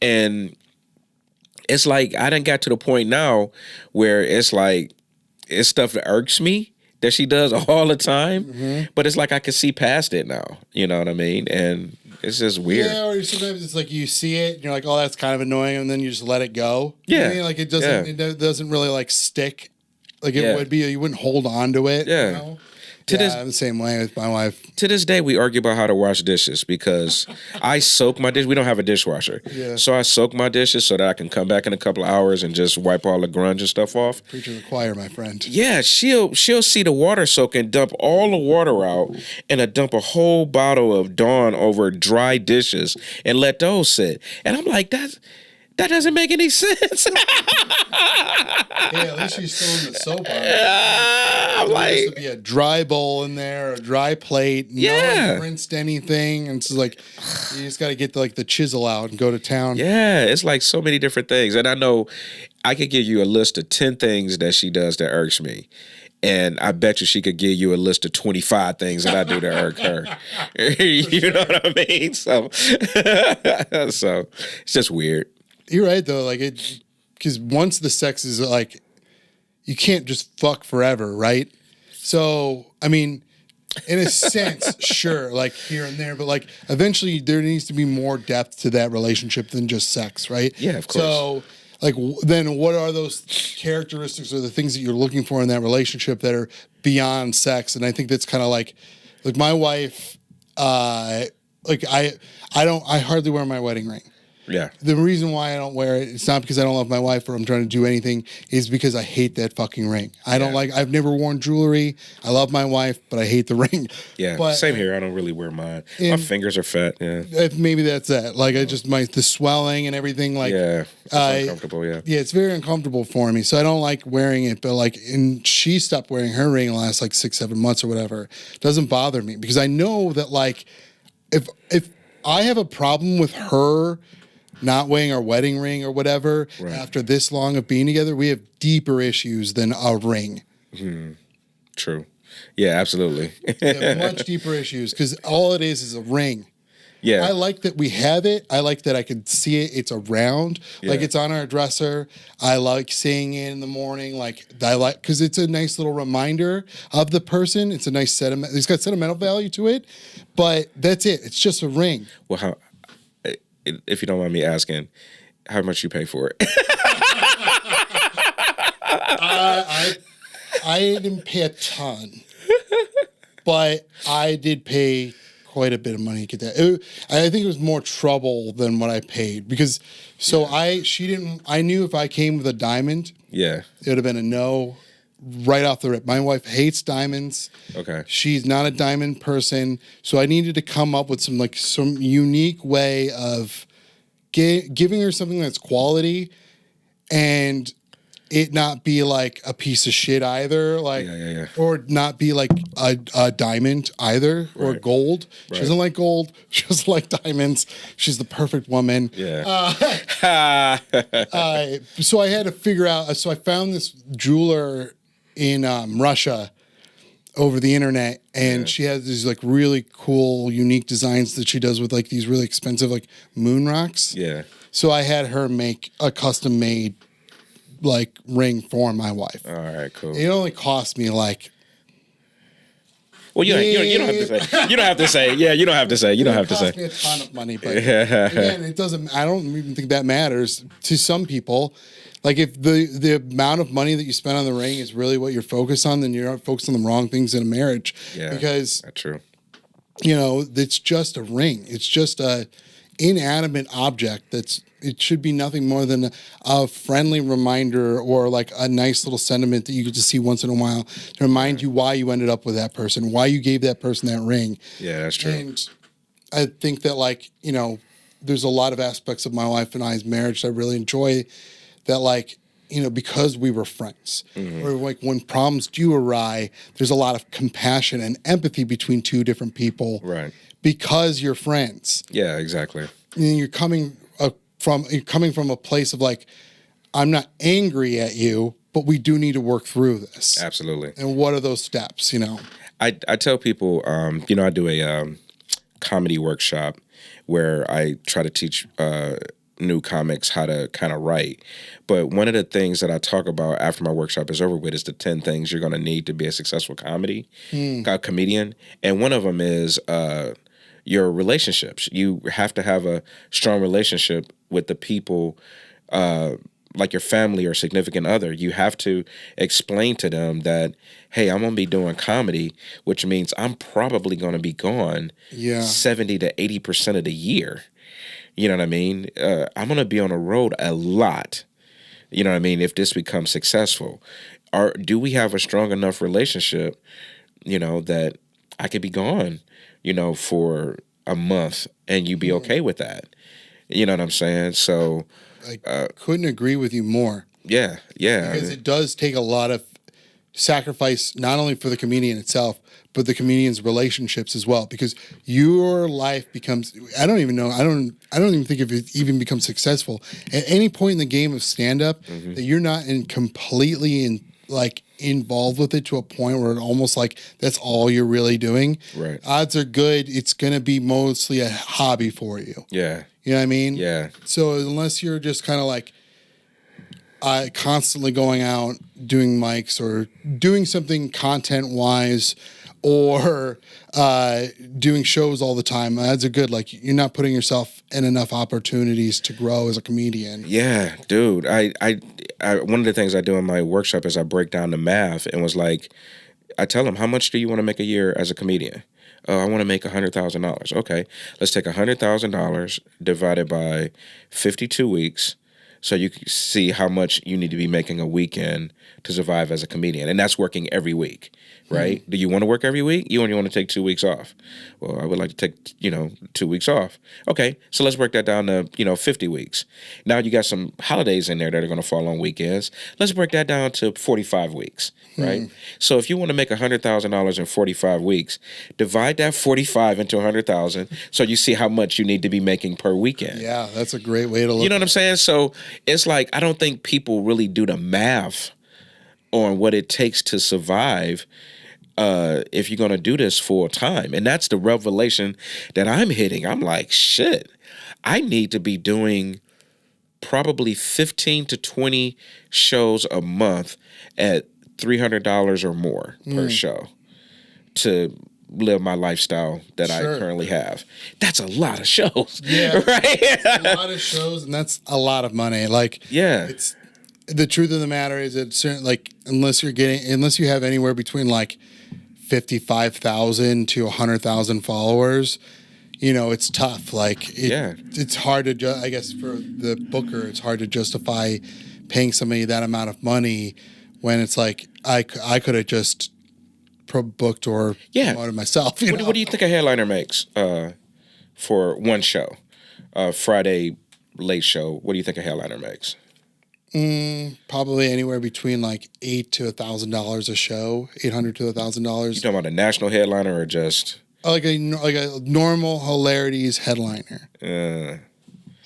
And it's like I done got to the point now where it's like it's stuff that irks me that she does all the time, but it's like I can see past it now. You know what I mean? And it's just weird. Yeah, or sometimes it's like you see it, and you're like, "Oh, that's kind of annoying," and then you just let it go. Yeah, you know what I mean? Like it doesn't really like stick, like it would be. You wouldn't hold on to it. Yeah. I'm the same way with my wife. To this day, we argue about how to wash dishes because I soak my dish. We don't have a dishwasher. Yeah. So I soak my dishes so that I can come back in a couple of hours and just wipe all the grunge and stuff off. Preacher to the choir, my friend. Yeah, she'll see the water soak and dump all the water out and dump a whole bottle of Dawn over dry dishes and let those sit. And I'm like, that doesn't make any sense. Yeah, at least she's throwing the soap on. I'm like, there used to be a dry bowl in there, a dry plate. No one rinsed anything, and it's like you just got to get the chisel out and go to town. Yeah, it's like so many different things, and I know I could give you a list of 10 things that she does that irks me. And I bet you she could give you a list of 25 things that I do that irk her. You know what I mean? So it's just weird. You're right though, like it, because once the sex is like, you can't just fuck forever, right? So I mean, in a sense, sure, like here and there, but like eventually there needs to be more depth to that relationship than just sex, right? Yeah, of course. So like, then what are those characteristics or the things that you're looking for in that relationship that are beyond sex? And I think that's kind of like my wife, like I hardly wear my wedding ring. Yeah. The reason why I don't wear it, it's not because I don't love my wife or I'm trying to do anything, is because I hate that fucking ring. I've never worn jewelry. I love my wife, but I hate the ring. Yeah, but, same here. I don't really wear mine. My fingers are fat. Yeah, maybe that's that. Like I just the swelling and everything. Like yeah, it's uncomfortable. Yeah, yeah, it's very uncomfortable for me. So I don't like wearing it. But like, and she stopped wearing her ring in the last like 6-7 months or whatever. It doesn't bother me because I know that like if I have a problem with her not wearing our wedding ring or whatever after this long of being together, we have deeper issues than a ring. True. Yeah, absolutely. Much deeper issues because all it is a ring. Yeah. I like that we have it. I like that I can see it. It's around. Yeah. Like it's on our dresser. I like seeing it in the morning. Because it's a nice little reminder of the person. It's a nice sentiment. It's got sentimental value to it. But that's it. It's just a ring. Well, if you don't mind me asking, how much you pay for it? I didn't pay a ton, but I did pay quite a bit of money to get that. I think it was more trouble than what I paid because I knew if I came with a diamond, it would have been a no right off the rip. My wife hates diamonds. Okay. She's not a diamond person. So I needed to come up with some unique way of giving her something that's quality and it not be like a piece of shit either, or not be like a diamond either, or gold. She doesn't like gold. She doesn't like diamonds. She's the perfect woman. Yeah. So I had to figure out. So I found this jeweler in Russia over the internet, and she has these like really cool, unique designs that she does with like these really expensive like moon rocks. Yeah. So I had her make a custom made like ring for my wife. All right, cool. It only cost me like. Well, you don't have to say. You don't have to say. Yeah, you don't have to say. You don't have to say. It cost me a ton of money, but again, it doesn't. I don't even think that matters to some people. Like if the amount of money that you spend on the ring is really what you're focused on, then you're focused on the wrong things in a marriage. Yeah, because that's true. It's just a ring. It's just a inanimate object it should be nothing more than a friendly reminder or like a nice little sentiment that you get to see once in a while to remind you why you ended up with that person, why you gave that person that ring. Yeah, that's true. And I think that there's a lot of aspects of my wife and I's marriage that I really enjoy that because we were friends, or like when problems do arise, there's a lot of compassion and empathy between two different people. Right. Because you're friends. Yeah, exactly. And you're coming from a place of like, I'm not angry at you, but we do need to work through this. Absolutely. And what are those steps? I tell people, I do a comedy workshop where I try to teach new comics how to kind of write. But one of the things that I talk about after my workshop is over with is the 10 things you're going to need to be a successful comedian. And one of them is your relationships. You have to have a strong relationship with the people, like your family or significant other. You have to explain to them that, hey, I'm going to be doing comedy, which means I'm probably going to be gone 70 to 80% of the year. You know what I mean? I'm going to be on the road a lot. You know what I mean? If this becomes successful, do we have a strong enough relationship, that I could be gone, for a month and you be okay with that? You know what I'm saying? So I couldn't agree with you more. Yeah. Because it does take a lot of sacrifice, not only for the comedian itself, but the comedian's relationships as well. Because your life becomes, I don't even think if it even becomes successful at any point in the game of stand-up that you're not completely involved with it to a point where it almost like that's all you're really doing. Right. Odds are good it's going to be mostly a hobby for you. Yeah. You know what I mean? Yeah. So unless you're just kind of like constantly going out doing mics or doing something content-wise or doing shows all the time, odds are good you're not putting yourself in enough opportunities to grow as a comedian. Yeah, dude. I one of the things I do in my workshop is I break down the math and was like, I tell them, how much do you want to make a year as a comedian? I want to make $100,000. Okay, let's take $100,000 divided by 52 weeks, so you can see how much you need to be making a weekend to survive as a comedian, and that's working every week, right? Do you want to work every week? You only want to take 2 weeks off. Well, I would like to take 2 weeks off. Okay, so let's break that down to 50 weeks. Now you got some holidays in there that are going to fall on weekends. Let's break that down to 45 weeks, right? So if you want to make $100,000 in 45 weeks, divide that 45 into 100,000, so you see how much you need to be making per weekend. Yeah, that's a great way to look. You know what I'm saying? So it's like, I don't think people really do the math on what it takes to survive if you're going to do this full time. And that's the revelation that I'm hitting. I'm like, shit, I need to be doing probably 15 to 20 shows a month at $300 or more per show to live my lifestyle that I currently have. That's a lot of shows. Yeah. Right? That's a lot of shows, and that's a lot of money. Like, it's the truth of the matter is that certain, like, unless you have anywhere between like 55,000 to 100,000 followers, it's tough. Like, it's hard to I guess for the booker, it's hard to justify paying somebody that amount of money when it's like I could have just booked or promoted myself. What do you think a headliner makes for one show? Friday late show. What do you think a headliner makes? Probably anywhere between like $800 to $1,000 a show. $800 to $1,000. You talking about a national headliner or just like a normal hilarities headliner?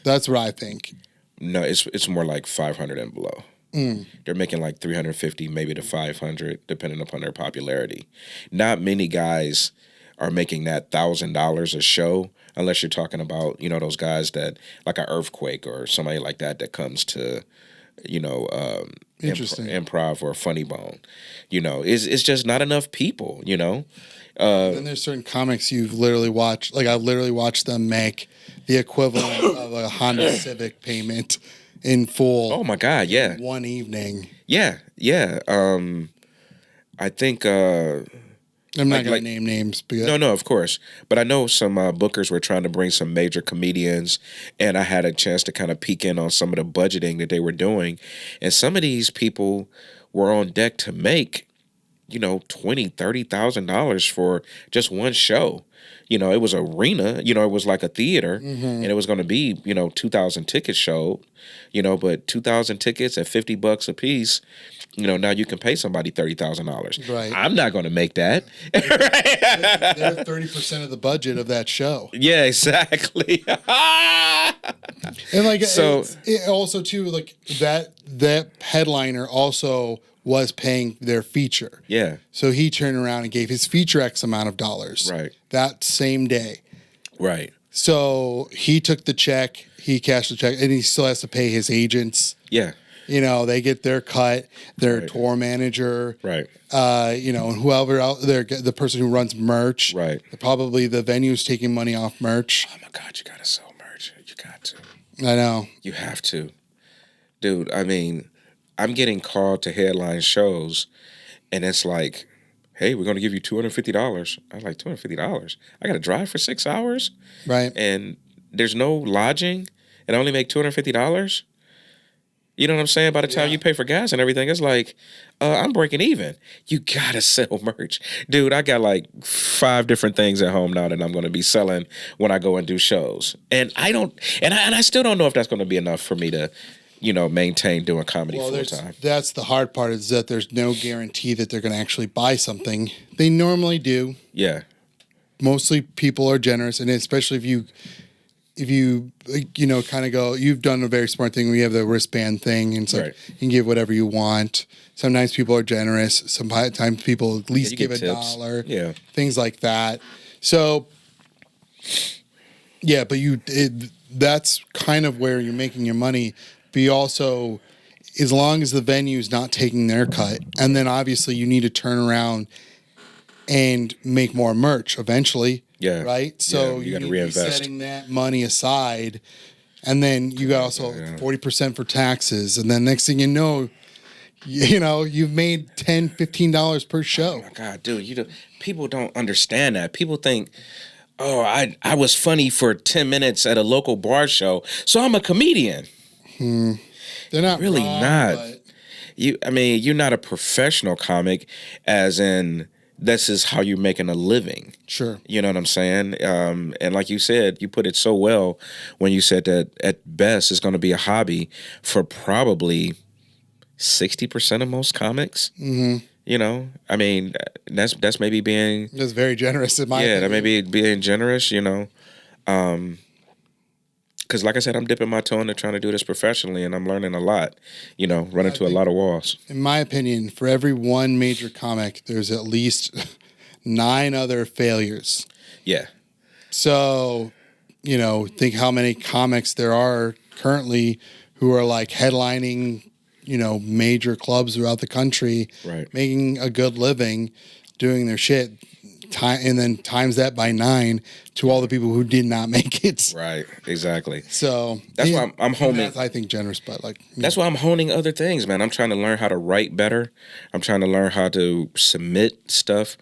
That's what I think. No, it's more like 500 and below. They're making like 350, maybe to 500, depending upon their popularity. Not many guys are making that $1,000 a show, unless you're talking about those guys that like an Earthquake or somebody like that comes to improv or Funny Bone. It's just not enough people. And there's certain comics you've literally watched. Like, I've literally watched them make the equivalent of a Honda Civic payment in full. Oh my God, yeah. One evening. Yeah. I think I'm not going to name names. But No, of course. But I know some bookers were trying to bring some major comedians, and I had a chance to kind of peek in on some of the budgeting that they were doing. And some of these people were on deck to make, $20,000, $30,000 for just one show. It was arena, it was like a theater, and it was going to be, 2,000 tickets showed, but 2,000 tickets at $50 a piece. Now you can pay somebody $30,000. Right. I'm not going to make that. They're 30% of the budget of that show. Yeah, exactly. And like, so it also too, like that headliner also was paying their feature. Yeah. So he turned around and gave his feature X amount of dollars. Right. That same day. Right. So he took the check, he cashed the check, and he still has to pay his agents. Yeah. They get their cut, their tour manager, right? And whoever out there, the person who runs merch, right? Probably the venue's taking money off merch. Oh my God, you gotta sell merch. You got to. I know. You have to, dude. I mean, I'm getting called to headline shows, and it's like, hey, we're gonna give you $250. I'm like, $250? I gotta drive for 6 hours, right? And there's no lodging, and I only make $250. You know what I'm saying? By the time you pay for gas and everything, it's like, I'm breaking even. You gotta sell merch. Dude, I got like 5 different things at home now that I'm gonna be selling when I go and do shows. And I still don't know if that's gonna be enough for me to, maintain doing comedy full time. That's the hard part, is that there's no guarantee that they're gonna actually buy something. They normally do. Yeah. Mostly people are generous, and especially if you kind of go, you've done a very smart thing where you have the wristband thing, and so you can give whatever you want. Sometimes people are generous. Sometimes people at least give $1. Yeah. Things like that. So, yeah, but that's kind of where you're making your money. But you also, as long as the venue's not taking their cut, and then obviously you need to turn around and make more merch eventually. Yeah. Right? So you got to need reinvest. To be setting that money aside. And then you got also 40% for taxes. And then next thing you know, You know, you've made $10, $15 per show. Oh my God, dude, people don't understand that. People think, oh, I was funny for 10 minutes at a local bar show, so I'm a comedian. They're not Really wrong, not. but You're not a professional comic, as in this is how you're making a living. sure. You know what I'm saying? And like you said, you put it so well when you said that at best it's going to be a hobby for probably 60% of most comics. Mm-hmm. You know, I mean, that's maybe being That's very generous in my opinion. that may be being generous. You know, because like I said, I'm dipping my toe into trying to do this professionally, and I'm learning a lot. You know, running to a lot of walls. In my opinion, for every one major comic, there's at least 9 other failures. Yeah. So, you know, think how many comics there are currently who are like headlining, you know, major clubs throughout the country, Right. making a good living, doing their shit, and then times that by 9 to all the people who did not make it. Right. Exactly. So That's why I'm honing. That's, I think, generous, but like That's why I'm honing other things, man. I'm trying to learn how to write better. I'm trying to learn how to submit stuff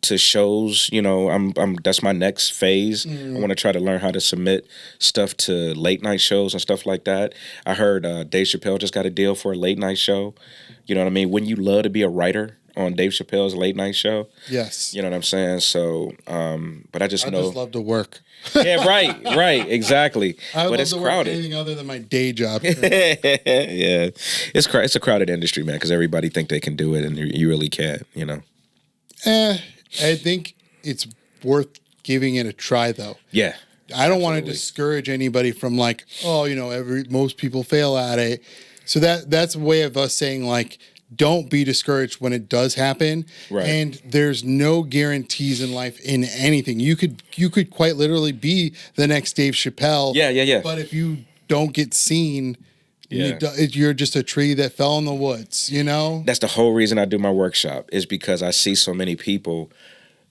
to shows. You know, I'm that's my next phase. I want to try to learn how to submit stuff to late night shows and stuff like that. I heard Dave Chappelle just got a deal for a late night show. You know what I mean? Wouldn't you love to be a writer on Dave Chappelle's late night show? yes. You know what I'm saying? So, but I just I know. just love to work. Yeah, right, exactly. I But love it's to crowded. work anything other than my day job. Yeah, it's a crowded industry, man, because everybody think they can do it, and you really can't. You know. I think it's worth giving it a try, though. Yeah. I don't want to Absolutely. discourage anybody from like, oh, you know, most people fail at it. So that's a way of us saying like, don't be discouraged when it does happen. Right. And there's no guarantees in life in anything. You could quite literally be the next Dave Chappelle. Yeah. But if you don't get seen, Yeah. you're just a tree that fell in the woods, you know? That's the whole reason I do my workshop, is because I see so many people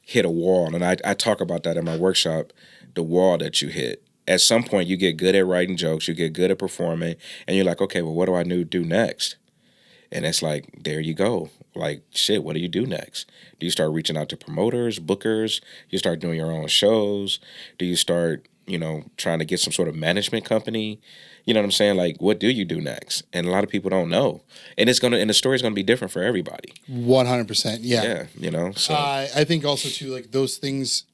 hit a wall, and I talk about that in my workshop, the wall that you hit. At some point, you get good at writing jokes, you get good at performing, and you're like, okay, well, what do I do next? And it's like, there you go. Like, shit, what do you do next? Do you start reaching out to promoters, bookers? You start doing your own shows? Do you start, you know, trying to get some sort of management company? You know what I'm saying? Like, what do you do next? And a lot of people don't know. And the story's gonna be different for everybody. 100%. Yeah. Yeah, you know. So I think also too, like those things.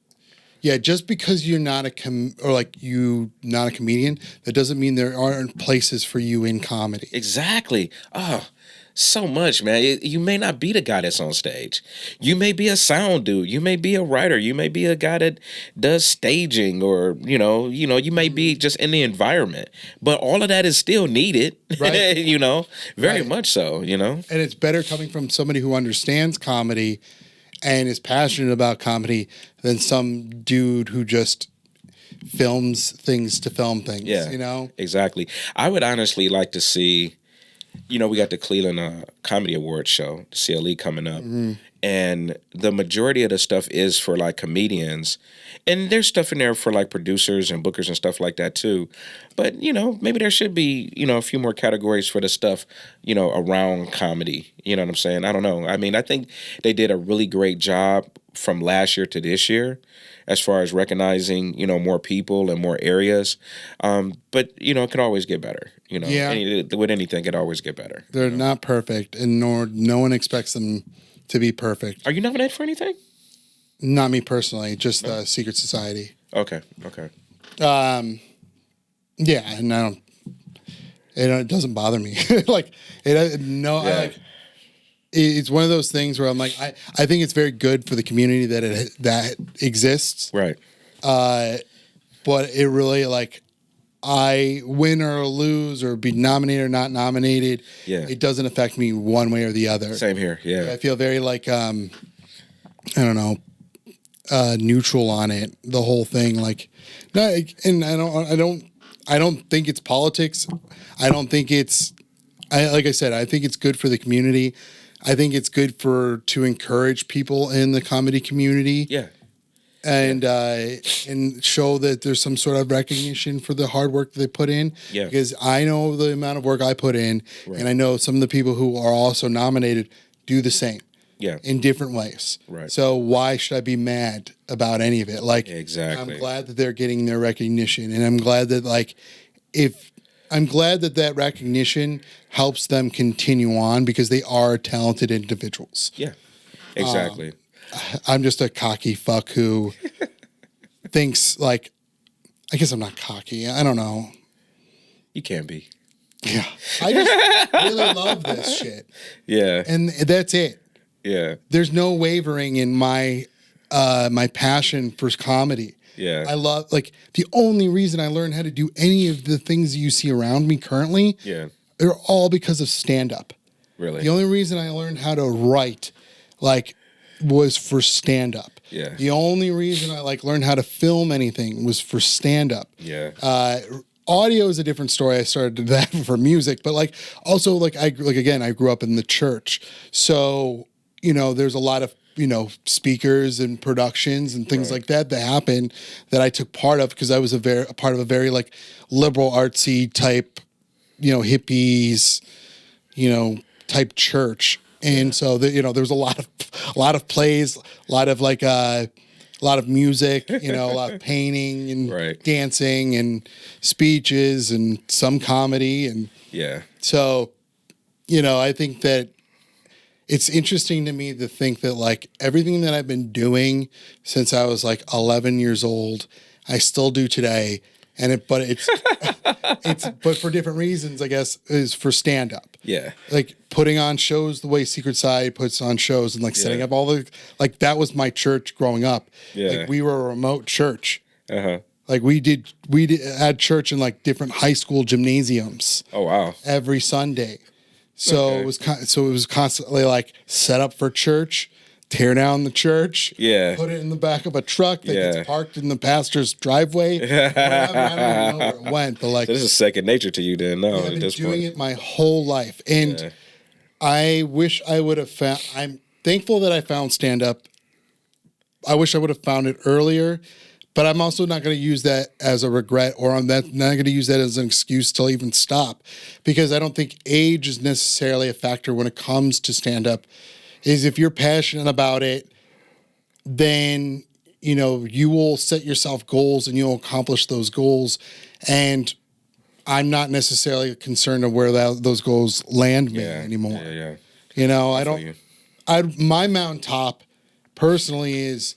Yeah, just because you're not not a comedian, that doesn't mean there aren't places for you in comedy. exactly. Oh, so much, man. You may not be the guy that's on stage. You may be a sound dude. You may be a writer. You may be a guy that does staging, or you may be just in the environment. But all of that is still needed, Right. you know, very Right. much so. You know, And it's better coming from somebody who understands comedy and is passionate about comedy than some dude who just films things to film things. Yeah. You know? Exactly. I would honestly like to see. You know, we got the Cleveland Comedy Awards show, the CLE, coming up. And the majority of the stuff is for like comedians. And there's stuff in there for like producers and bookers and stuff like that too. But, you know, maybe there should be, you know, a few more categories for the stuff, you know, around comedy. You know what I'm saying? I don't know. I mean, I think they did a really great job from last year to this year as far as recognizing, you know, more people and more areas. But, you know, it could always get better. You know, Yeah. with anything, it could always get better. They're not perfect, and no one expects them to be perfect. Are you nominated for anything? Not me personally, just the Secret Society. Okay. Yeah, and it doesn't bother me. Like it's one of those things where I'm like, I think it's very good for the community that exists. Right. But it really, like, I win or lose or be nominated or not nominated. Yeah. It doesn't affect me one way or the other. Same here. Yeah. I feel very like I don't know, neutral on it. The whole thing, like, no, and I don't think it's politics. I don't think it's. Like I said, I think it's good for the community. I think it's good to encourage people in the comedy community. Yeah. and show that there's some sort of recognition for the hard work that they put in. Yeah. Because I know the amount of work I put in, and I know some of the people who are also nominated do the same. Yeah. In different ways. Right. So why should I be mad about any of it? Like, exactly. I'm glad that they're getting their recognition, and I'm glad that that recognition helps them continue on because they are talented individuals. Yeah. Exactly. I'm just a cocky fuck who thinks like, I guess I'm not cocky. I don't know. You can be. Yeah. I just really love this shit. Yeah. And that's it. Yeah. There's no wavering in my my passion for comedy. Yeah. I love, like, the only reason I learned how to do any of the things you see around me currently, they're all because of stand-up. Really? The only reason I learned how to write, like, was for stand-up. Yeah. The only reason I, like, learned how to film anything was for stand-up. Yeah. Audio is a different story. I started that for music, but, like, also, like, again, I grew up in the church. So, you know, there's a lot of, you know, speakers and productions and things like that happen that I took part of because I was a part of a very, like, liberal, artsy type, you know, hippies, you know, type church. And so, you know, there was a lot of plays, a lot of, like, a lot of music, you know, a lot of painting and dancing and speeches and some comedy. And so, you know, I think that it's interesting to me to think that, like, everything that I've been doing since I was, like, 11 years old, I still do today. But for different reasons, I guess, is for stand up. Yeah. Like, putting on shows the way Secret Side puts on shows and, like, setting up all the, like, that was my church growing up. Yeah. Like, we were a remote church. Uh-huh. Like, we had church in, like, different high school gymnasiums. Oh, wow. Every Sunday. So it was constantly, like, set up for church, tear down the church, put it in the back of a truck that gets parked in the pastor's driveway. Whatever, I don't even know where it went, but, like, so this is second nature to you then. No, I've been doing it my whole life, and I wish I would have found. I'm thankful that I found stand up. I wish I would have found it earlier. But I'm also not going to use that as a regret, or I'm not going to use that as an excuse to even stop, because I don't think age is necessarily a factor when it comes to stand-up. Is if you're passionate about it, then, you know, you will set yourself goals and you'll accomplish those goals. And I'm not necessarily concerned of where those goals land me anymore. Yeah. You know, my mountaintop personally is,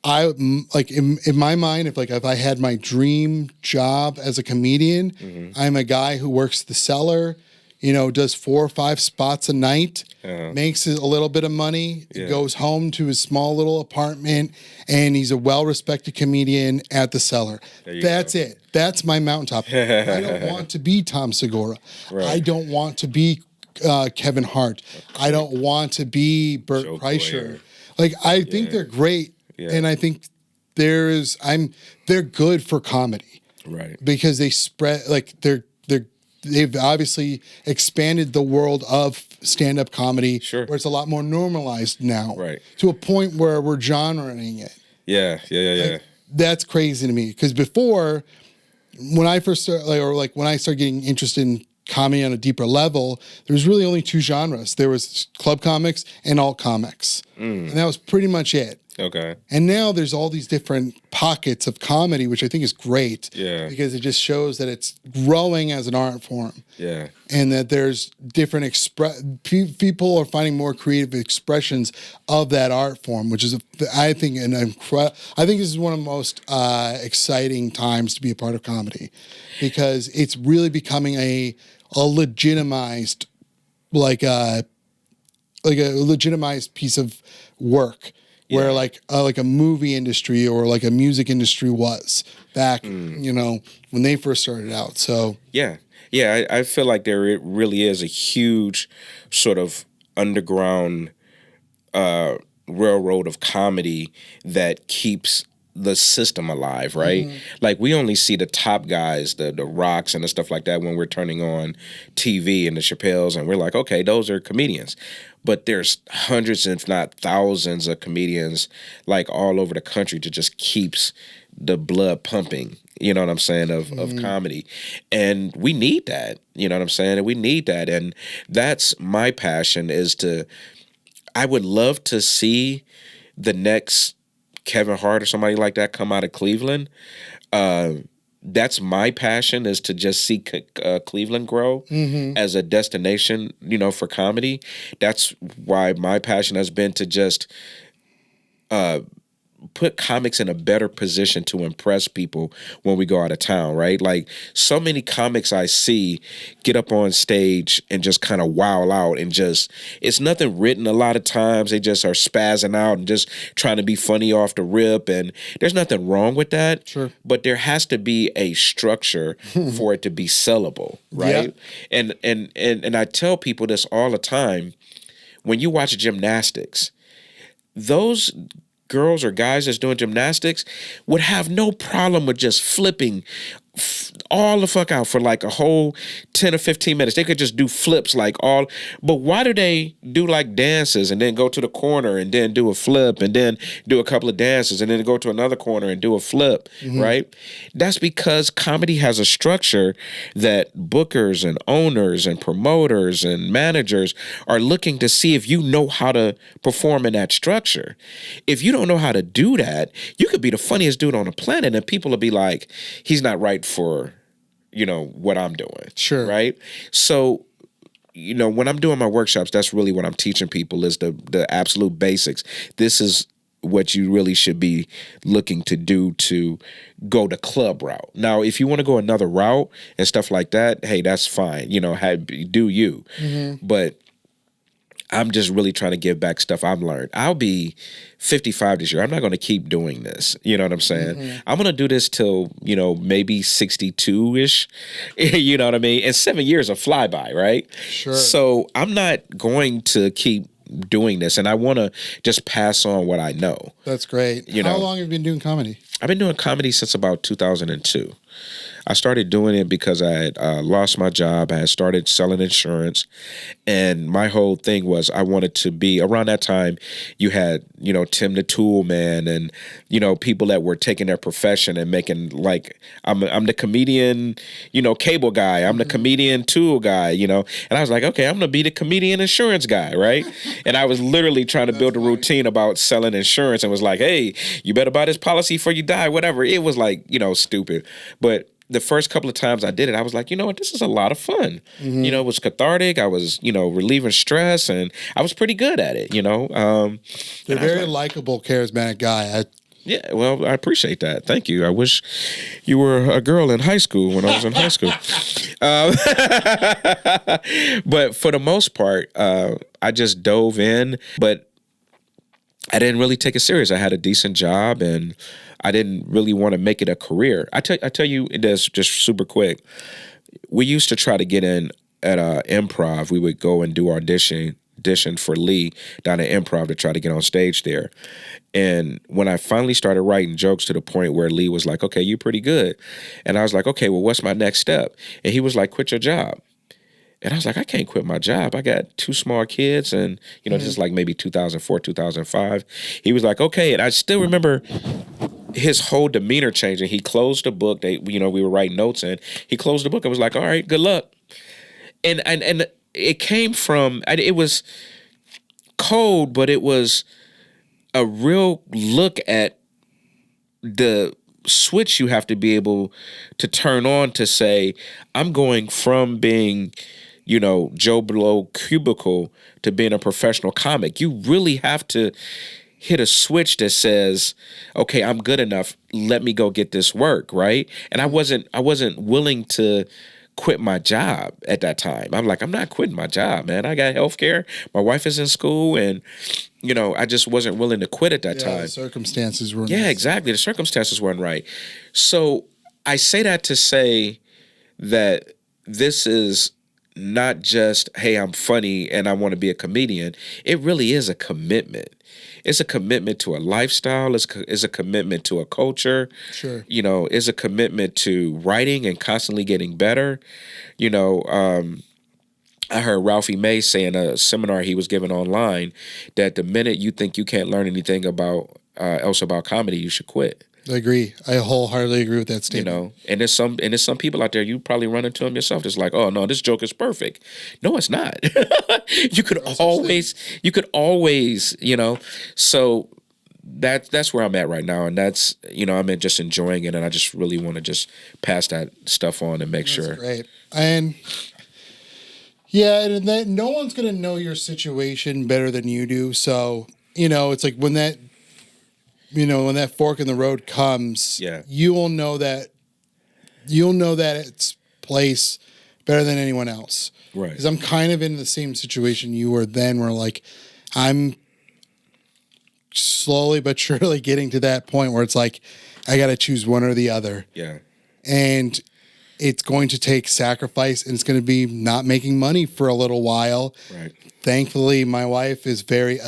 I like in my mind, if I had my dream job as a comedian, I'm a guy who works the cellar, you know, does 4 or 5 spots a night, makes a little bit of money, goes home to his small little apartment, and he's a well-respected comedian at the cellar. That's it. That's my mountaintop. I don't want to be Tom Segura. I don't want to be Kevin Hart. I don't want to be Bert Kreischer. Like, I think they're great. And I think they're good for comedy, right? Because they spread, like, they've obviously expanded the world of stand-up comedy, where it's a lot more normalized now, right? To a point where we're genreing it. Yeah. Like, that's crazy to me, because before, when I first started, when I started getting interested in comedy on a deeper level, there was really only 2 genres. There was club comics and alt comics, and that was pretty much it. Okay. And now there's all these different pockets of comedy, which I think is great. Yeah. Because it just shows that it's growing as an art form. Yeah. And that there's different people are finding more creative expressions of that art form, which is, I think, I think this is one of the most exciting times to be a part of comedy, because it's really becoming a legitimized, like a legitimized piece of work. Where like a movie industry or like a music industry was back, you know, when they first started out. So I feel like there really is a huge sort of underground railroad of comedy that keeps the system alive, right? Like we only see the top guys, the Rocks and the stuff like that when we're turning on TV and the Chappelles, and we're like, okay, those are comedians. But there's hundreds, if not thousands, of comedians like all over the country that just keeps the blood pumping. You know what I'm saying, of comedy. And we need that. You know what I'm saying? And we need that. And that's my passion is I would love to see the next Kevin Hart or somebody like that come out of Cleveland. That's my passion is to just see Cleveland grow as a destination, for comedy. That's why my passion has been to just put comics in a better position to impress people when we go out of town, right? Like so many comics I see get up on stage and just kind of wow out and just, it's nothing written a lot of times. They just are spazzing out and just trying to be funny off the rip. And there's nothing wrong with that. Sure. But there has to be a structure for it to be sellable, right? Yeah. And I tell people this all the time. When you watch gymnastics, those girls or guys that's doing gymnastics would have no problem with just flipping all the fuck out for like a whole 10 or 15 minutes. They could just do flips but why do they do like dances and then go to the corner and then do a flip and then do a couple of dances and then go to another corner and do a flip, right? That's because comedy has a structure that bookers and owners and promoters and managers are looking to see if you know how to perform in that structure. If you don't know how to do that, you could be the funniest dude on the planet and people will be like, he's not right for, what I'm doing. Sure. Right? So, when I'm doing my workshops, that's really what I'm teaching people is the absolute basics. This is what you really should be looking to do to go the club route. Now, if you want to go another route and stuff like that, hey, that's fine. Do you. But I'm just really trying to give back stuff I've learned. I'll be 55 this year. I'm not going to keep doing this. You know what I'm saying? I'm going to do this till, maybe 62-ish. You know what I mean? And 7 years of flyby, right? Sure. So I'm not going to keep doing this. And I want to just pass on what I know. That's great. How long have you been doing comedy? I've been doing comedy since about 2002. I started doing it because I had lost my job. I had started selling insurance. And my whole thing was I wanted to be, around that time, you had, Tim the Tool Man and, people that were taking their profession and making like, I'm the comedian, cable guy. I'm the comedian tool guy, And I was like, okay, I'm going to be the comedian insurance guy, right? And I was literally trying to build a routine about selling insurance and was like, hey, you better buy this policy before you die, whatever. It was like, stupid. But the first couple of times I did it, I was like, you know what, this is a lot of fun. It was cathartic. I was, relieving stress, and I was pretty good at it, You're a very likable, charismatic guy. Yeah, well, I appreciate that. Thank you. I wish you were a girl in high school when I was in high school. But for the most part, I just dove in, but I didn't really take it serious. I had a decent job, and I didn't really want to make it a career. I tell you this just super quick. We used to try to get in at Improv. We would go and do audition for Lee down at Improv to try to get on stage there. And when I finally started writing jokes to the point where Lee was like, okay, you're pretty good. And I was like, okay, well, what's my next step? And he was like, quit your job. And I was like, I can't quit my job. I got 2 small kids and, this is like maybe 2004, 2005. He was like, okay. And I still remember his whole demeanor changing. He closed the book. We were writing notes in. He closed the book and was like, all right, good luck. And it came from, it was cold, but it was a real look at the switch you have to be able to turn on to say, I'm going from being, Joe Blow cubicle to being a professional comic. You really have to hit a switch that says, okay, I'm good enough. Let me go get this work, right? And I wasn't willing to quit my job at that time. I'm like, I'm not quitting my job, man. I got healthcare. My wife is in school, and I just wasn't willing to quit at that time. The circumstances weren't. Yeah, exactly. The circumstances weren't right. So I say that to say that this is not just, hey, I'm funny and I want to be a comedian. It really is a commitment. It's a commitment to a lifestyle. It's a commitment to a culture. Sure. It's a commitment to writing and constantly getting better. You know, I heard Ralphie May say in a seminar he was giving online that the minute you think you can't learn anything else about comedy, you should quit. I agree. I wholeheartedly agree with that statement. And there's some people out there, you probably run into them yourself. It's like, oh no, this joke is perfect. No, it's not. you could always, So that's where I'm at right now, and that's I'm just enjoying it, and I just really want to just pass that stuff on and make sure. Great. And yeah, and that no one's gonna know your situation better than you do. So it's like when that fork in the road comes, you'll know that its place better than anyone else. Right. Because I'm kind of in the same situation you were then, where like I'm slowly but surely getting to that point where it's like I got to choose one or the other. Yeah. And it's going to take sacrifice, and it's going to be not making money for a little while. Right. Thankfully, my wife is very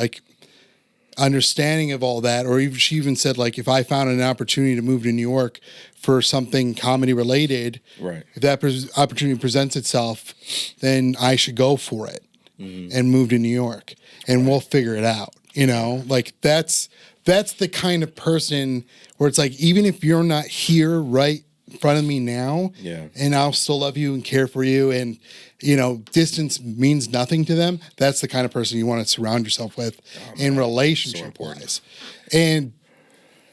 understanding of all that, or even she even said, like, if I found an opportunity to move to New York for something comedy related, right, if that opportunity presents itself, then I should go for it and move to New York, and we'll figure it out. Like that's the kind of person where it's like, even if you're not here right in front of me now, and I'll still love you and care for you, and distance means nothing to them. That's the kind of person you want to surround yourself with in relationship wise. And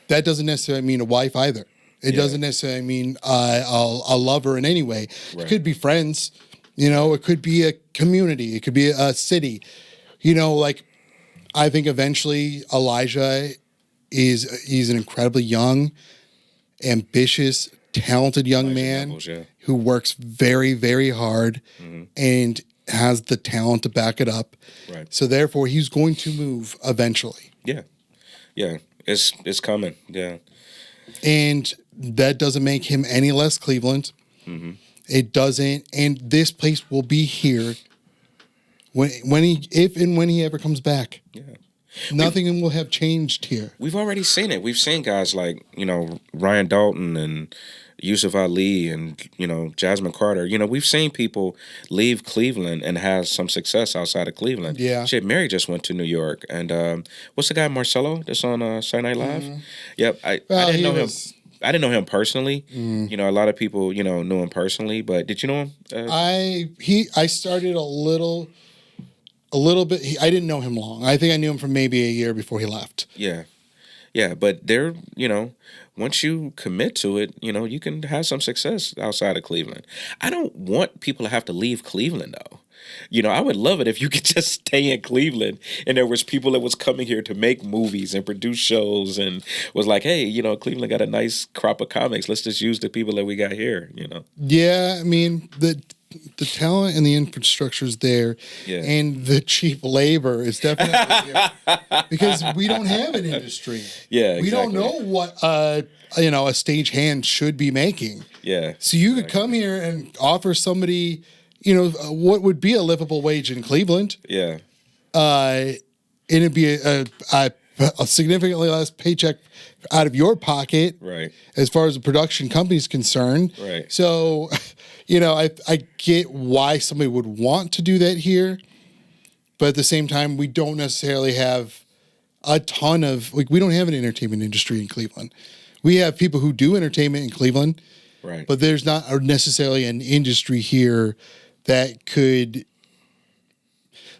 that doesn't necessarily mean a wife either. It doesn't necessarily mean a lover in any way. Right. It could be friends, it could be a community. It could be a city, like I think eventually Elijah he's an incredibly young, ambitious, talented young man who works very, very hard and has the talent to back it up. Right. So therefore, he's going to move eventually. Yeah. Yeah. It's coming. Yeah. And that doesn't make him any less Cleveland. Mm-hmm. It doesn't. And this place will be here when he ever comes back. Yeah. Nothing will have changed here. We've already seen it. We've seen guys like, Ryan Dalton and Yusuf Ali and, Jasmine Carter. We've seen people leave Cleveland and have some success outside of Cleveland. Yeah. Shit, Mary just went to New York. And what's the guy, Marcelo, that's on Saturday Night Live? Mm-hmm. Yep. I didn't know him. I didn't know him personally. A lot of people, knew him personally. But did you know him? I started a little bit. I didn't know him long. I think I knew him for maybe a year before he left. Yeah. Yeah, but they're, once you commit to it, you can have some success outside of Cleveland. I don't want people to have to leave Cleveland, though. I would love it if you could just stay in Cleveland and there was people that was coming here to make movies and produce shows and was like, hey, Cleveland got a nice crop of comics. Let's just use the people that we got here, Yeah, I mean, the talent and the infrastructure is there, and the cheap labor is definitely there because we don't have an industry. Yeah, exactly. We don't know what a stagehand should be making. Yeah, so you could come here and offer somebody, what would be a livable wage in Cleveland. Yeah, and it'd be a significantly less paycheck out of your pocket, right? As far as the production company is concerned, right? So. I get why somebody would want to do that here, but at the same time, we don't necessarily have a ton of, we don't have an entertainment industry in Cleveland. We have people who do entertainment in Cleveland, right? But there's not necessarily an industry here that could,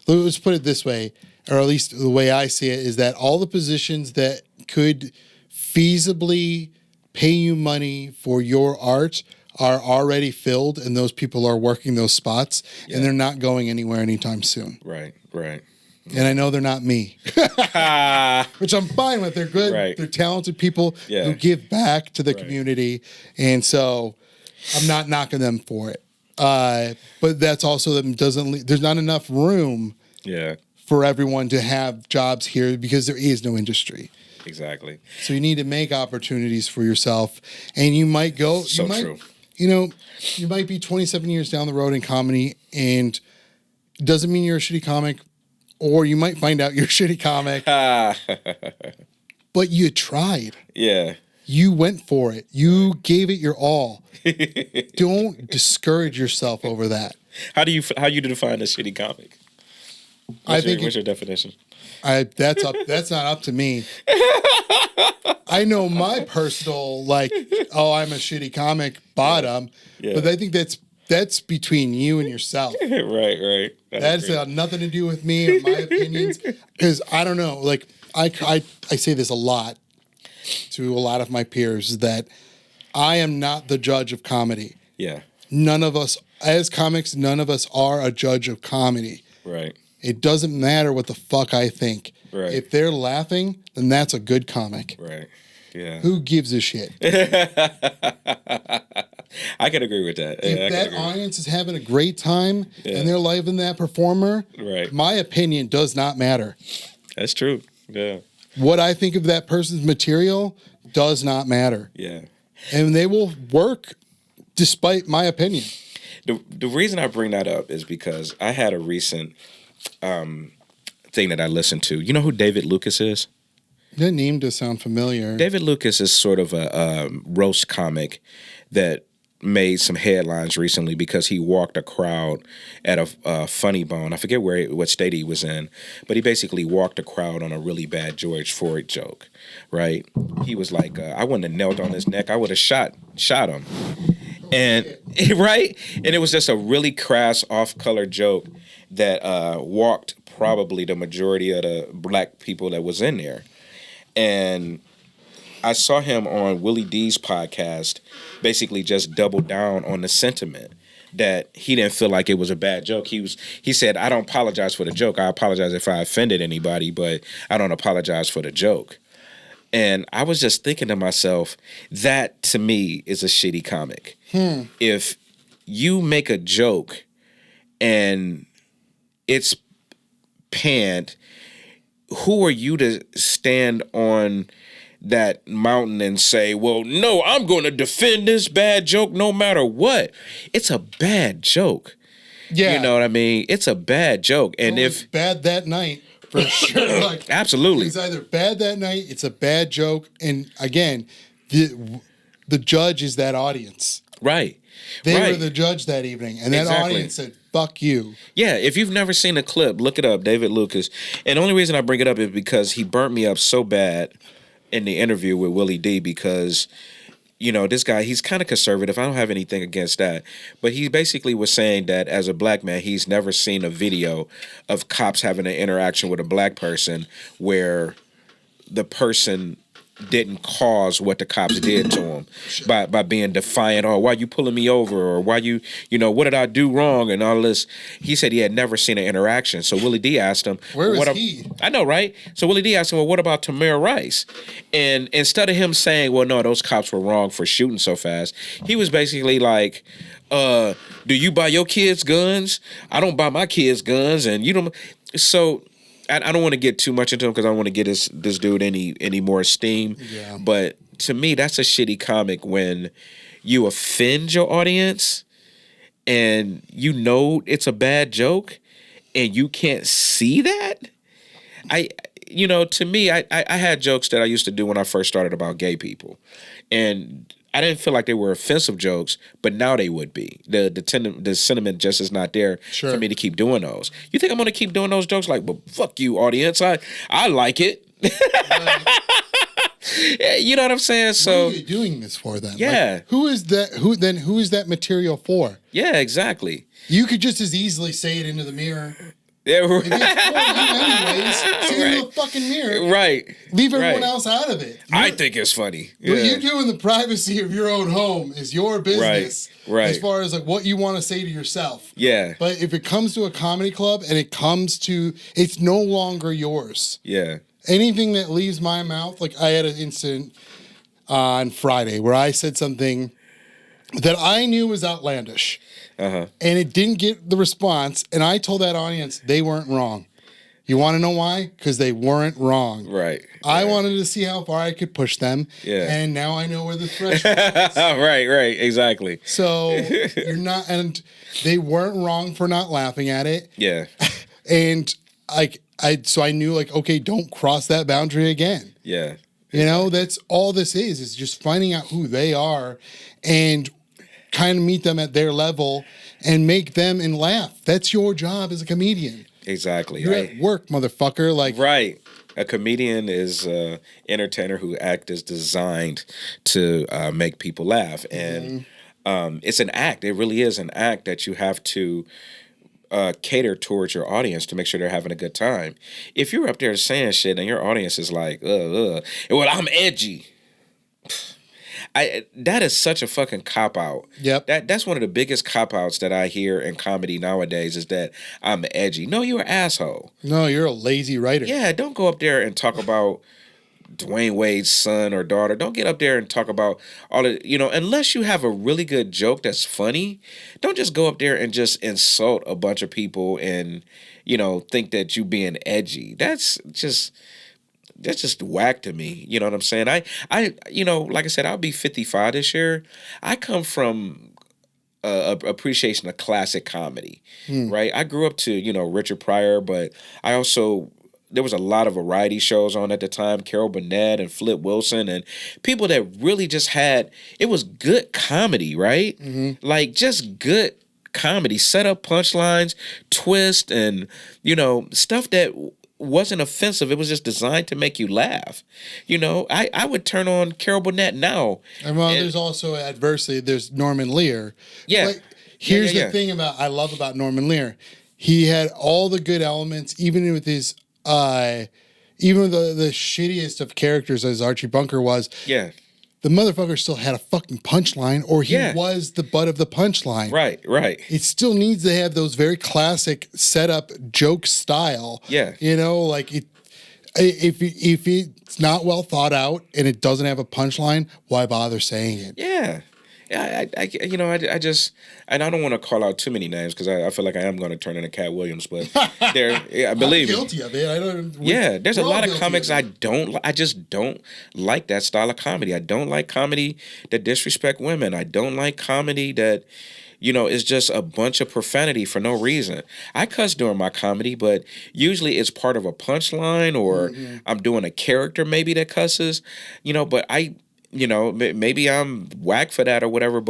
let's put it this way, or at least the way I see it, is that all the positions that could feasibly pay you money for your art are already filled, and those people are working those spots, and they're not going anywhere anytime soon. Right, right. And I know they're not me, which I'm fine with. They're good. Right. They're talented people who give back to the community, and so I'm not knocking them for it. But that's also them there's not enough room for everyone to have jobs here because there is no industry. Exactly. So you need to make opportunities for yourself, and you might go. So true. you know, you might be 27 years down the road in comedy, and it doesn't mean you're a shitty comic, or you might find out you're a shitty comic. But you tried. Yeah. You went for it. You gave it your all. Don't discourage yourself over that. How you define a shitty comic? What's your definition? That's not up to me. I know my personal, like, oh, I'm a shitty comic bottom, but I think that's between you and yourself. Right. That's got nothing to do with me or my opinions. Because I don't know, like I say this a lot to a lot of my peers, that I am not the judge of comedy. Yeah. None of us, as comics, none of us are a judge of comedy. Right. It doesn't matter what the fuck I think. Right. If they're laughing, then that's a good comic. Right. Yeah. Who gives a shit? I can agree with that. If that audience is having a great time and they're loving that performer, right. My opinion does not matter. That's true. Yeah. What I think of that person's material does not matter. Yeah. And they will work despite my opinion. The reason I bring that up is because I had a recent thing that I listened to. You know who David Lucas is? That name does sound familiar. David Lucas is sort of a roast comic that made some headlines recently because he walked a crowd at a Funny Bone. I forget what state he was in, but he basically walked a crowd on a really bad George Floyd joke, right? He was like, I wouldn't have knelt on his neck. I would have shot him. And right? And it was just a really crass, off-color joke that walked probably the majority of the black people that was in there. And I saw him on Willie D's podcast basically just double down on the sentiment that he didn't feel like it was a bad joke. He said, I don't apologize for the joke. I apologize if I offended anybody, but I don't apologize for the joke. And I was just thinking to myself, that to me is a shitty comic. If you make a joke and it's panned, who are you to stand on that mountain and say, well, no, I'm going to defend this bad joke no matter what? It's a bad joke. Yeah. You know what I mean? It's a bad joke. And if bad that night, for sure. Like, absolutely. It's either bad that night, it's a bad joke. And again, the judge is that audience. Right. They were the judge that evening. And that audience said, fuck you. Yeah, if you've never seen the clip, look it up, David Lucas. And the only reason I bring it up is because he burnt me up so bad in the interview with Willie D because, you know, this guy, he's kind of conservative. I don't have anything against that. But he basically was saying that as a black man, he's never seen a video of cops having an interaction with a black person where the person didn't cause what the cops did to him by being defiant. Oh, why you pulling me over? Or why you know, what did I do wrong? And all this. He said he had never seen an interaction. So Willie D asked him, where is he? I know, right? So Willie D asked him, well, what about Tamir Rice? And instead of him saying, well, no, those cops were wrong for shooting so fast, he was basically like, do you buy your kids guns? I don't buy my kids guns. And you don't. So I don't want to get too much into him because I don't want to get this dude any more esteem. Yeah. But to me, that's a shitty comic when you offend your audience and you know it's a bad joke and you can't see that. To me, I had jokes that I used to do when I first started about gay people. And I didn't feel like they were offensive jokes, but now they would be. The sentiment just is not there for me to keep doing those. You think I'm going to keep doing those jokes? Like, well, fuck you, audience. I like it. You know what I'm saying? So what are you doing this for then? Yeah. Like, who is that material for? Yeah, exactly. You could just as easily say it into the mirror. Yeah, right. If it's for you anyways, say it in the fucking mirror. Right. Leave everyone else out of it. I think it's funny. What you do in the privacy of your own home is your business. Right. As far as like what you want to say to yourself. Yeah. But if it comes to a comedy club and it's no longer yours. Yeah. Anything that leaves my mouth, like I had an incident on Friday where I said something that I knew was outlandish. And it didn't get the response, and I told that audience they weren't wrong. You want to know why? Because they weren't wrong. Right. I wanted to see how far I could push them. Yeah. And now I know where the threshold is. Right, exactly. So you're not, and they weren't wrong for not laughing at it. Yeah. And so I knew, like, okay, don't cross that boundary again. Yeah. You know, that's all this is just finding out who they are and kind of meet them at their level and make them and laugh. That's your job as a comedian. Exactly. You're at work, motherfucker. Like, right. A comedian is an entertainer who act is designed to make people laugh. And it's an act. It really is an act that you have to cater towards your audience to make sure they're having a good time. If you're up there saying shit and your audience is like, well, I'm edgy. That is such a fucking cop-out. Yep. That's one of the biggest cop-outs that I hear in comedy nowadays is that I'm edgy. No, you're an asshole. No, you're a lazy writer. Yeah, don't go up there and talk about Dwayne Wade's son or daughter. Don't get up there and talk about all of, unless you have a really good joke that's funny, don't just go up there and just insult a bunch of people and, think that you being edgy. That's just whack to me. You know what I'm saying? I like I said, I'll be 55 this year. I come from appreciation of classic comedy, right? I grew up to, Richard Pryor, but I also, there was a lot of variety shows on at the time, Carol Burnett and Flip Wilson and people that really just it was good comedy, right? Mm-hmm. Like just good comedy, set up punchlines, twist, and, stuff that wasn't offensive. It was just designed to make you laugh. I would turn on Carol Burnett now. And there's also adversely, there's Norman Lear. Yeah. But here's the thing I love about Norman Lear. He had all the good elements, even with his, even with the shittiest of characters as Archie Bunker was. Yeah. The motherfucker still had a fucking punchline, or he was the butt of the punchline. Right. It still needs to have those very classic setup joke style. Yeah. Like if it's not well thought out and it doesn't have a punchline, why bother saying it? Yeah. I just, and I don't want to call out too many names because I feel like I am going to turn into Cat Williams, but believe me. I'm guilty of it. There's a lot of comics I just don't like that style of comedy. I don't like comedy that disrespect women. I don't like comedy that, is just a bunch of profanity for no reason. I cuss during my comedy, but usually it's part of a punchline or I'm doing a character maybe that cusses, but maybe I'm whack for that or whatever,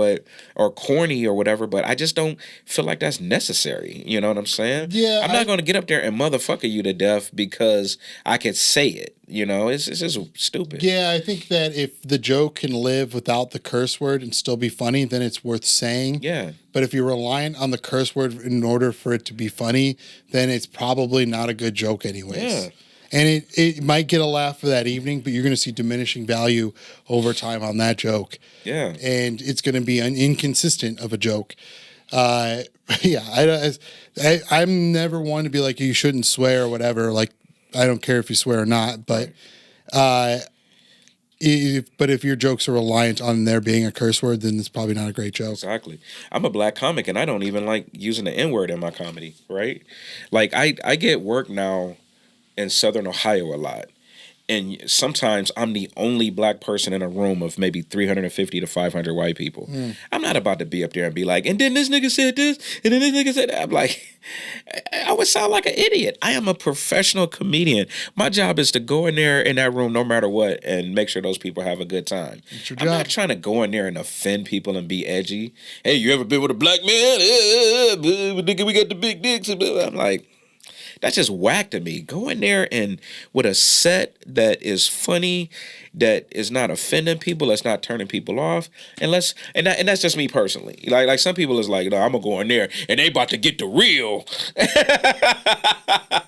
or corny or whatever, but I just don't feel like that's necessary. You know what I'm saying? Yeah. I'm not going to get up there and motherfucker you to death because I can say it. It's just stupid. Yeah, I think that if the joke can live without the curse word and still be funny, then it's worth saying. Yeah. But if you're reliant on the curse word in order for it to be funny, then it's probably not a good joke anyways. Yeah. And it might get a laugh for that evening, but you're going to see diminishing value over time on that joke. Yeah. And it's going to be an inconsistent of a joke. I'm never one to be like, you shouldn't swear or whatever. Like, I don't care if you swear or not. But if your jokes are reliant on there being a curse word, then it's probably not a great joke. Exactly. I'm a black comic, and I don't even like using the N-word in my comedy, right? Like, I get work now in Southern Ohio a lot. And sometimes I'm the only black person in a room of maybe 350 to 500 white people. I'm not about to be up there and be like, and then this nigga said this, and then this nigga said that. I'm like, I would sound like an idiot. I am a professional comedian. My job is to go in there in that room no matter what and make sure those people have a good time. I'm not trying to go in there and offend people and be edgy. Hey, you ever been with a black man? We got the big dicks. I'm like, that's just whack to me. Go in there and with a set that is funny, that is not offending people, that's not turning people off, and that's just me personally. Like some people is like, no, I'm gonna go in there and they about to get the real.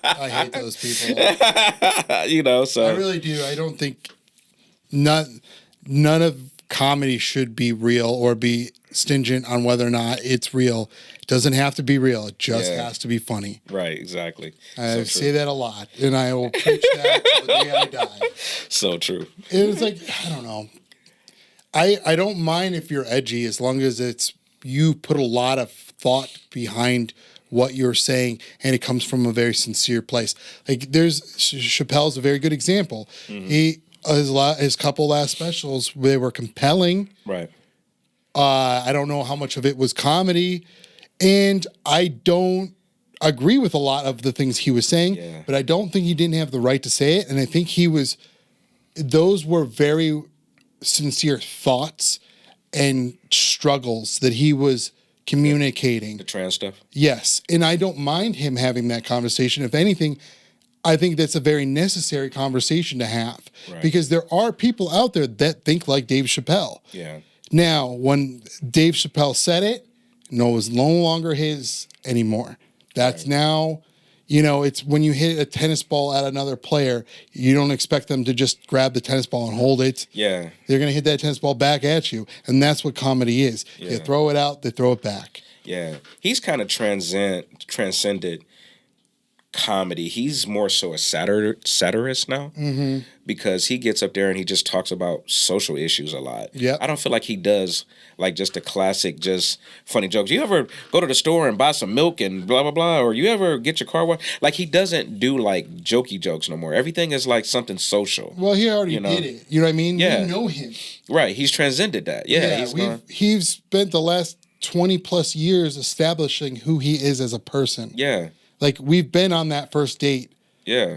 I hate those people. So I really do. I don't think none of comedy should be real or be stingent on whether or not it's real. It doesn't have to be real. It just has to be funny. Right, exactly. I say that a lot, and I will preach that till the day I die. So true. It's like, I don't know. I don't mind if you're edgy as long as it's you put a lot of thought behind what you're saying, and it comes from a very sincere place. Like Chappelle's a very good example. His couple last specials, they were compelling. Right. I don't know how much of it was comedy, and I don't agree with a lot of the things he was saying, but I don't think he didn't have the right to say it, and I think those were very sincere thoughts and struggles that he was communicating. The trans stuff? Yes. And I don't mind him having that conversation. If anything, I think that's a very necessary conversation to have. Right. Because there are people out there that think like Dave Chappelle. Yeah. Now, when Dave Chappelle said it, no, it was no longer his anymore. That's now, it's when you hit a tennis ball at another player, you don't expect them to just grab the tennis ball and hold it. Yeah. They're going to hit that tennis ball back at you. And that's what comedy is. Yeah. You throw it out, they throw it back. Yeah. He's kind of transcended comedy. He's more so a satirist now, because he gets up there and he just talks about social issues a lot. Yeah, I don't feel like he does like just the classic, just funny jokes. You ever go to the store and buy some milk and blah blah blah, or you ever get your car washed? Like, he doesn't do like jokey jokes no more. Everything is like something social. Well, he already did it. You know what I mean? Yeah, you know him. Right. He's transcended that. Yeah. He's spent the last 20 plus years establishing who he is as a person. Yeah. Like, we've been on that first date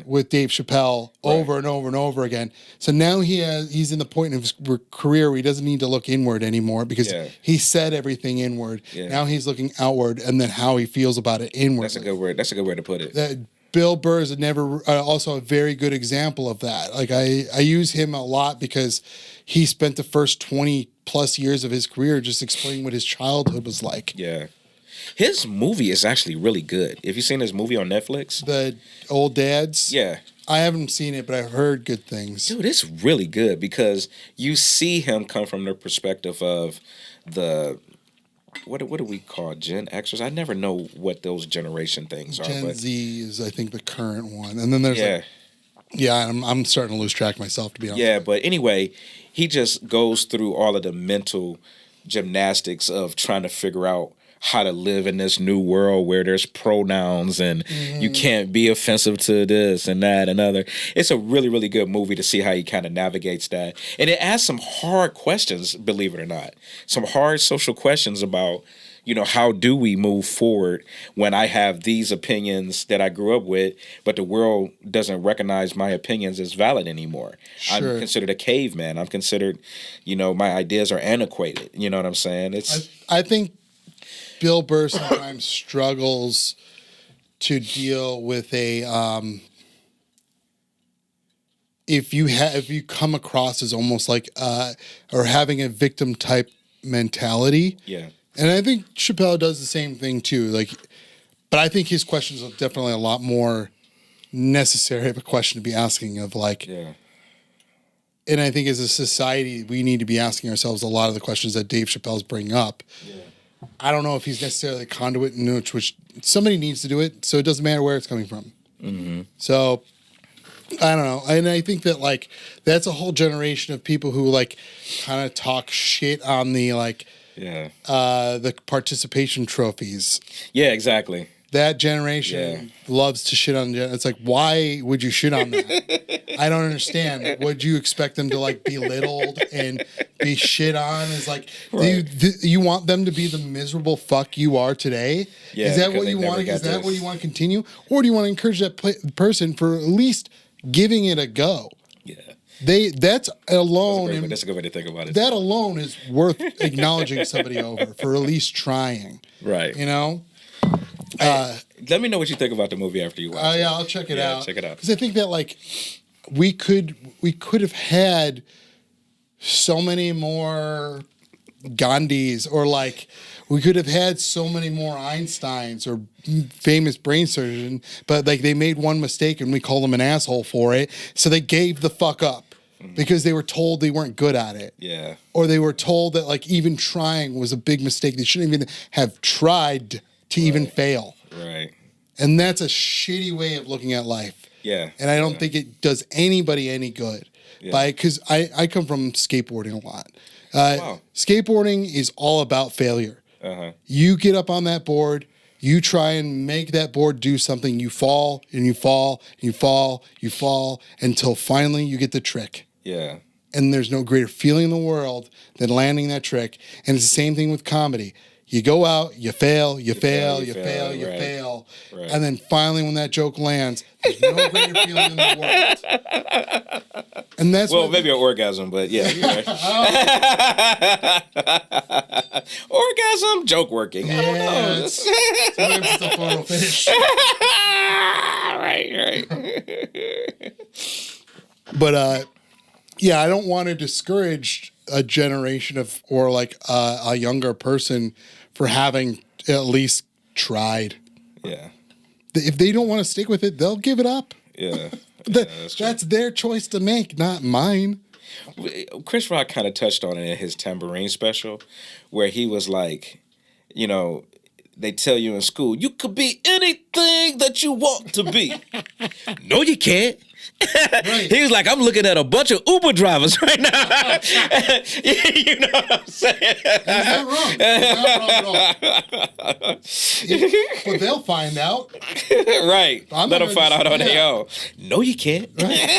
with Dave Chappelle over and over and over again. So now he's in the point of his career where he doesn't need to look inward anymore, because he said everything inward. Yeah. Now he's looking outward, and then how he feels about it inward. That's a good word. That's a good way to put it. That Bill Burr is also a very good example of that. Like, I use him a lot because he spent the first 20 plus years of his career just explaining what his childhood was like. Yeah. His movie is actually really good. Have you seen his movie on Netflix? The Old Dads? Yeah. I haven't seen it, but I've heard good things. Dude, it's really good because you see him come from the perspective of the, what do we call Gen Xers? I never know what those generation things are. Gen Z is, I think, the current one. And then there's I'm starting to lose track myself, to be honest. Yeah, but anyway, he just goes through all of the mental gymnastics of trying to figure out how to live in this new world where there's pronouns and you can't be offensive to this and that and other. It's a really, really good movie to see how he kind of navigates that. And it asks some hard questions, believe it or not. Some hard social questions about, how do we move forward when I have these opinions that I grew up with, but the world doesn't recognize my opinions as valid anymore. Sure. I'm considered a caveman. I'm considered, my ideas are antiquated. You know what I'm saying? I think Bill Burr sometimes struggles to deal with if you come across as almost like or having a victim type mentality. Yeah. And I think Chappelle does the same thing too. Like, but I think his questions are definitely a lot more necessary of a question to be asking of like. Yeah. And I think as a society, we need to be asking ourselves a lot of the questions that Dave Chappelle's bringing up. Yeah. I don't know if he's necessarily a conduit in which somebody needs to do it, so it doesn't matter where it's coming from. Mm-hmm. So, I don't know. And I think that, like, that's a whole generation of people who, like, kind of talk shit on the, like, the participation trophies. Yeah, exactly. That generation loves to shit on. It's like, why would you shit on that? I don't understand. Would you expect them to like belittled and be shit on? Is like, you want them to be the miserable fuck you are today? Yeah, is that what you want? Is that what you want to continue, or do you want to encourage that person for at least giving it a go? Yeah. That's alone. That's a good way to think about it. That alone is worth acknowledging somebody over for at least trying. Right. Let me know what you think about the movie after you watch it. Yeah, I'll check it out. Check it out. Because I think that like we could have had so many more Gandhis, or like we could have had so many more Einsteins or famous brain surgeons, but like they made one mistake and we called them an asshole for it. So they gave the fuck up because they were told they weren't good at it. Yeah. Or they were told that like even trying was a big mistake. They shouldn't even have tried to even fail. Right. And that's a shitty way of looking at life. Yeah. And I don't think it does anybody any good. Yeah. Because I come from skateboarding a lot. Skateboarding is all about failure. Uh-huh. You get up on that board, You try and make that board do something. You fall and you fall, and you fall, you fall until finally you get the trick. Yeah. And there's no greater feeling in the world than landing that trick. And it's the same thing with comedy. You go out, you fail, you fail, you fail, you fail. Right. And then finally when that joke lands, there's no greater feeling in the world. And that's maybe an orgasm, but yeah. Right. Orgasm, joke working. I don't know. Sometimes it's a photo finish. Right. But yeah, I don't want to discourage a generation of or like a younger person for having at least tried. Yeah. If they don't want to stick with it, they'll give it up. Yeah. That's their choice to make, not mine. Chris Rock kind of touched on it in his Tambourine special, where he was like, you know, they tell you in school, you could be anything that you want to be. No, you can't. Right. He was like, I'm looking at a bunch of Uber drivers right now. You know what I'm saying? He's not wrong. At all. But they'll find out. Right. Let them find out on their own. No, you can't. Right.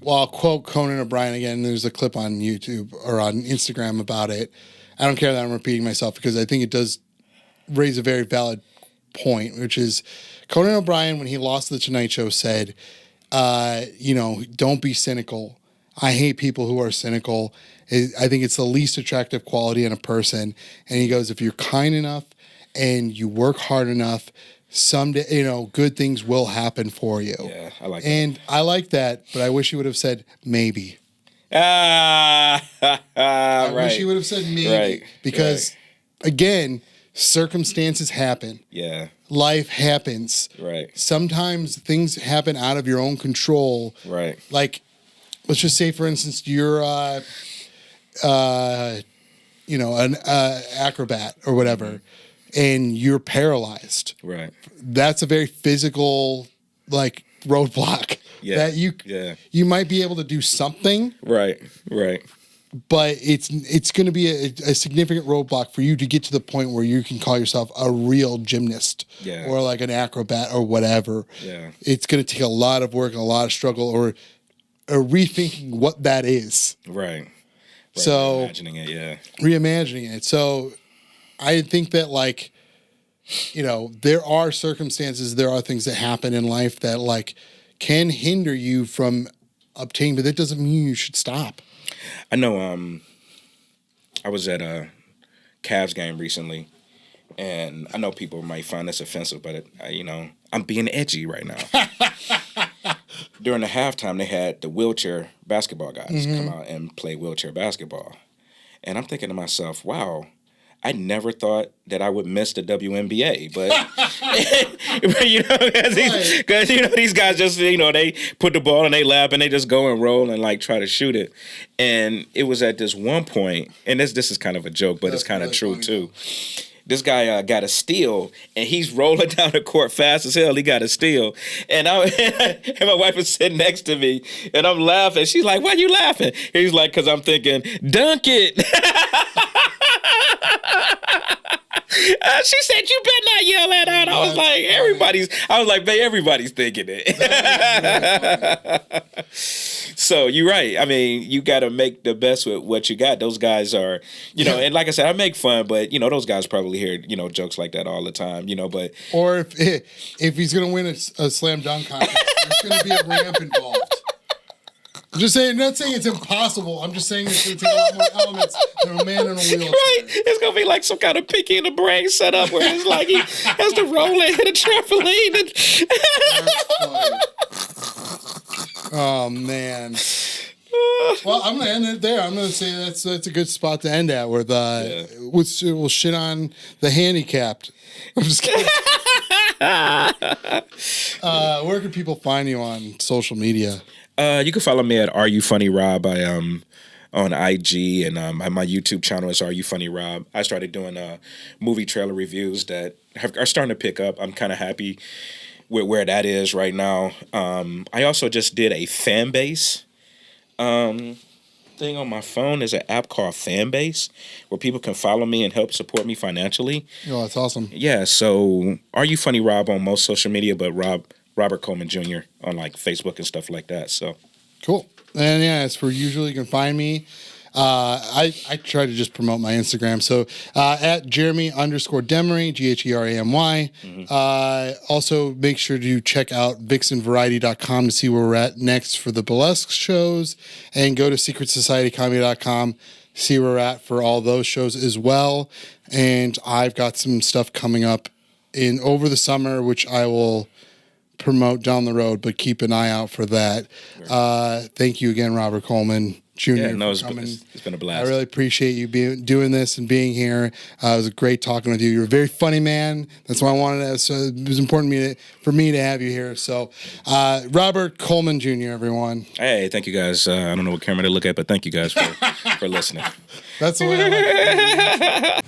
Well, I'll quote Conan O'Brien again. There's a clip on YouTube or on Instagram about it. I don't care that I'm repeating myself because I think it does raise a very valid point, which is Conan O'Brien, when he lost the Tonight Show, said, don't be cynical. I hate people who are cynical. I think it's the least attractive quality in a person. And he goes, if you're kind enough and you work hard enough, someday, good things will happen for you. Yeah, I like that. And I like that, but I wish he would have said maybe. I wish he would have said maybe. Right. Because, again, circumstances happen. Yeah. Life happens. Right. Sometimes things happen out of your own control. Right. Like, let's just say, for instance, you're, an acrobat or whatever, and you're paralyzed. Right. That's a very physical, roadblock. Yeah. That you might be able to do something. Right. But it's going to be a significant roadblock for you to get to the point where you can call yourself a real gymnast or like an acrobat or whatever. Yeah. It's going to take a lot of work and a lot of struggle or rethinking what that is. Right. So reimagining it, yeah. Reimagining it. So I think that there are circumstances, there are things that happen in life that can hinder you from obtaining, but that doesn't mean you should stop. I know I was at a Cavs game recently, and I know people might find this offensive, but, I'm being edgy right now. During the halftime, they had the wheelchair basketball guys come out and play wheelchair basketball. And I'm thinking to myself, wow, I never thought that I would miss the WNBA, but because these guys just they put the ball in their lap and they just go and roll and try to shoot it. And it was at this one point, and this is kind of a joke, but it's kind of true too. This guy got a steal, and he's rolling down the court fast as hell. He got a steal, and and my wife is sitting next to me, and I'm laughing. She's like, "Why are you laughing?" He's like, "Cause I'm thinking, dunk it." She said, "You better not yell that out." I was like, "Babe, everybody's thinking it." So you're right. I mean, you got to make the best with what you got. Those guys are, and like I said, I make fun, but those guys probably hear, jokes like that all the time, but. Or if he's going to win a slam dunk contest, there's going to be a ramp involved. I'm just saying, not saying it's impossible. I'm just saying it's going to take a lot more elements than a man in a wheelchair. Right. It's going to be like some kind of Pinky in the Brain setup where it's like he has to roll and hit a trampoline. Oh, man. Well, I'm going to end it there. I'm going to say that's a good spot to end at where we'll shit on the handicapped. I'm just kidding. Where can people find you on social media? You can follow me at Are You Funny Rob. I on IG, and my YouTube channel is Are You Funny Rob. I started doing movie trailer reviews that are starting to pick up. I'm kind of happy with where that is right now. I also just did a fan base thing on my phone is an app called Fanbase where people can follow me and help support me financially. Oh, that's awesome. Yeah, so Are You Funny Rob on most social media, but Robert Coleman Jr. on like Facebook and stuff like that. So cool. And yeah, as for usual, you can find me. I try to just promote my Instagram. So at Gheramy_Demery, Gheramy. Also, make sure to check out vixenvariety.com to see where we're at next for the burlesque shows, and go to secretsocietycomedy.com, see where we're at for all those shows as well. And I've got some stuff coming up in over the summer, which I will promote down the road, but keep an eye out for that. Thank you again, Robert Coleman Jr. yeah, no, for coming. it's been a blast. I really appreciate you doing this and being here. It was great talking with you. You're a very funny man. That's why I wanted to. So it was important for me to have you here. So, Robert Coleman Jr. Everyone. Hey, thank you guys. I don't know what camera to look at, but thank you guys for listening. That's the way I like it.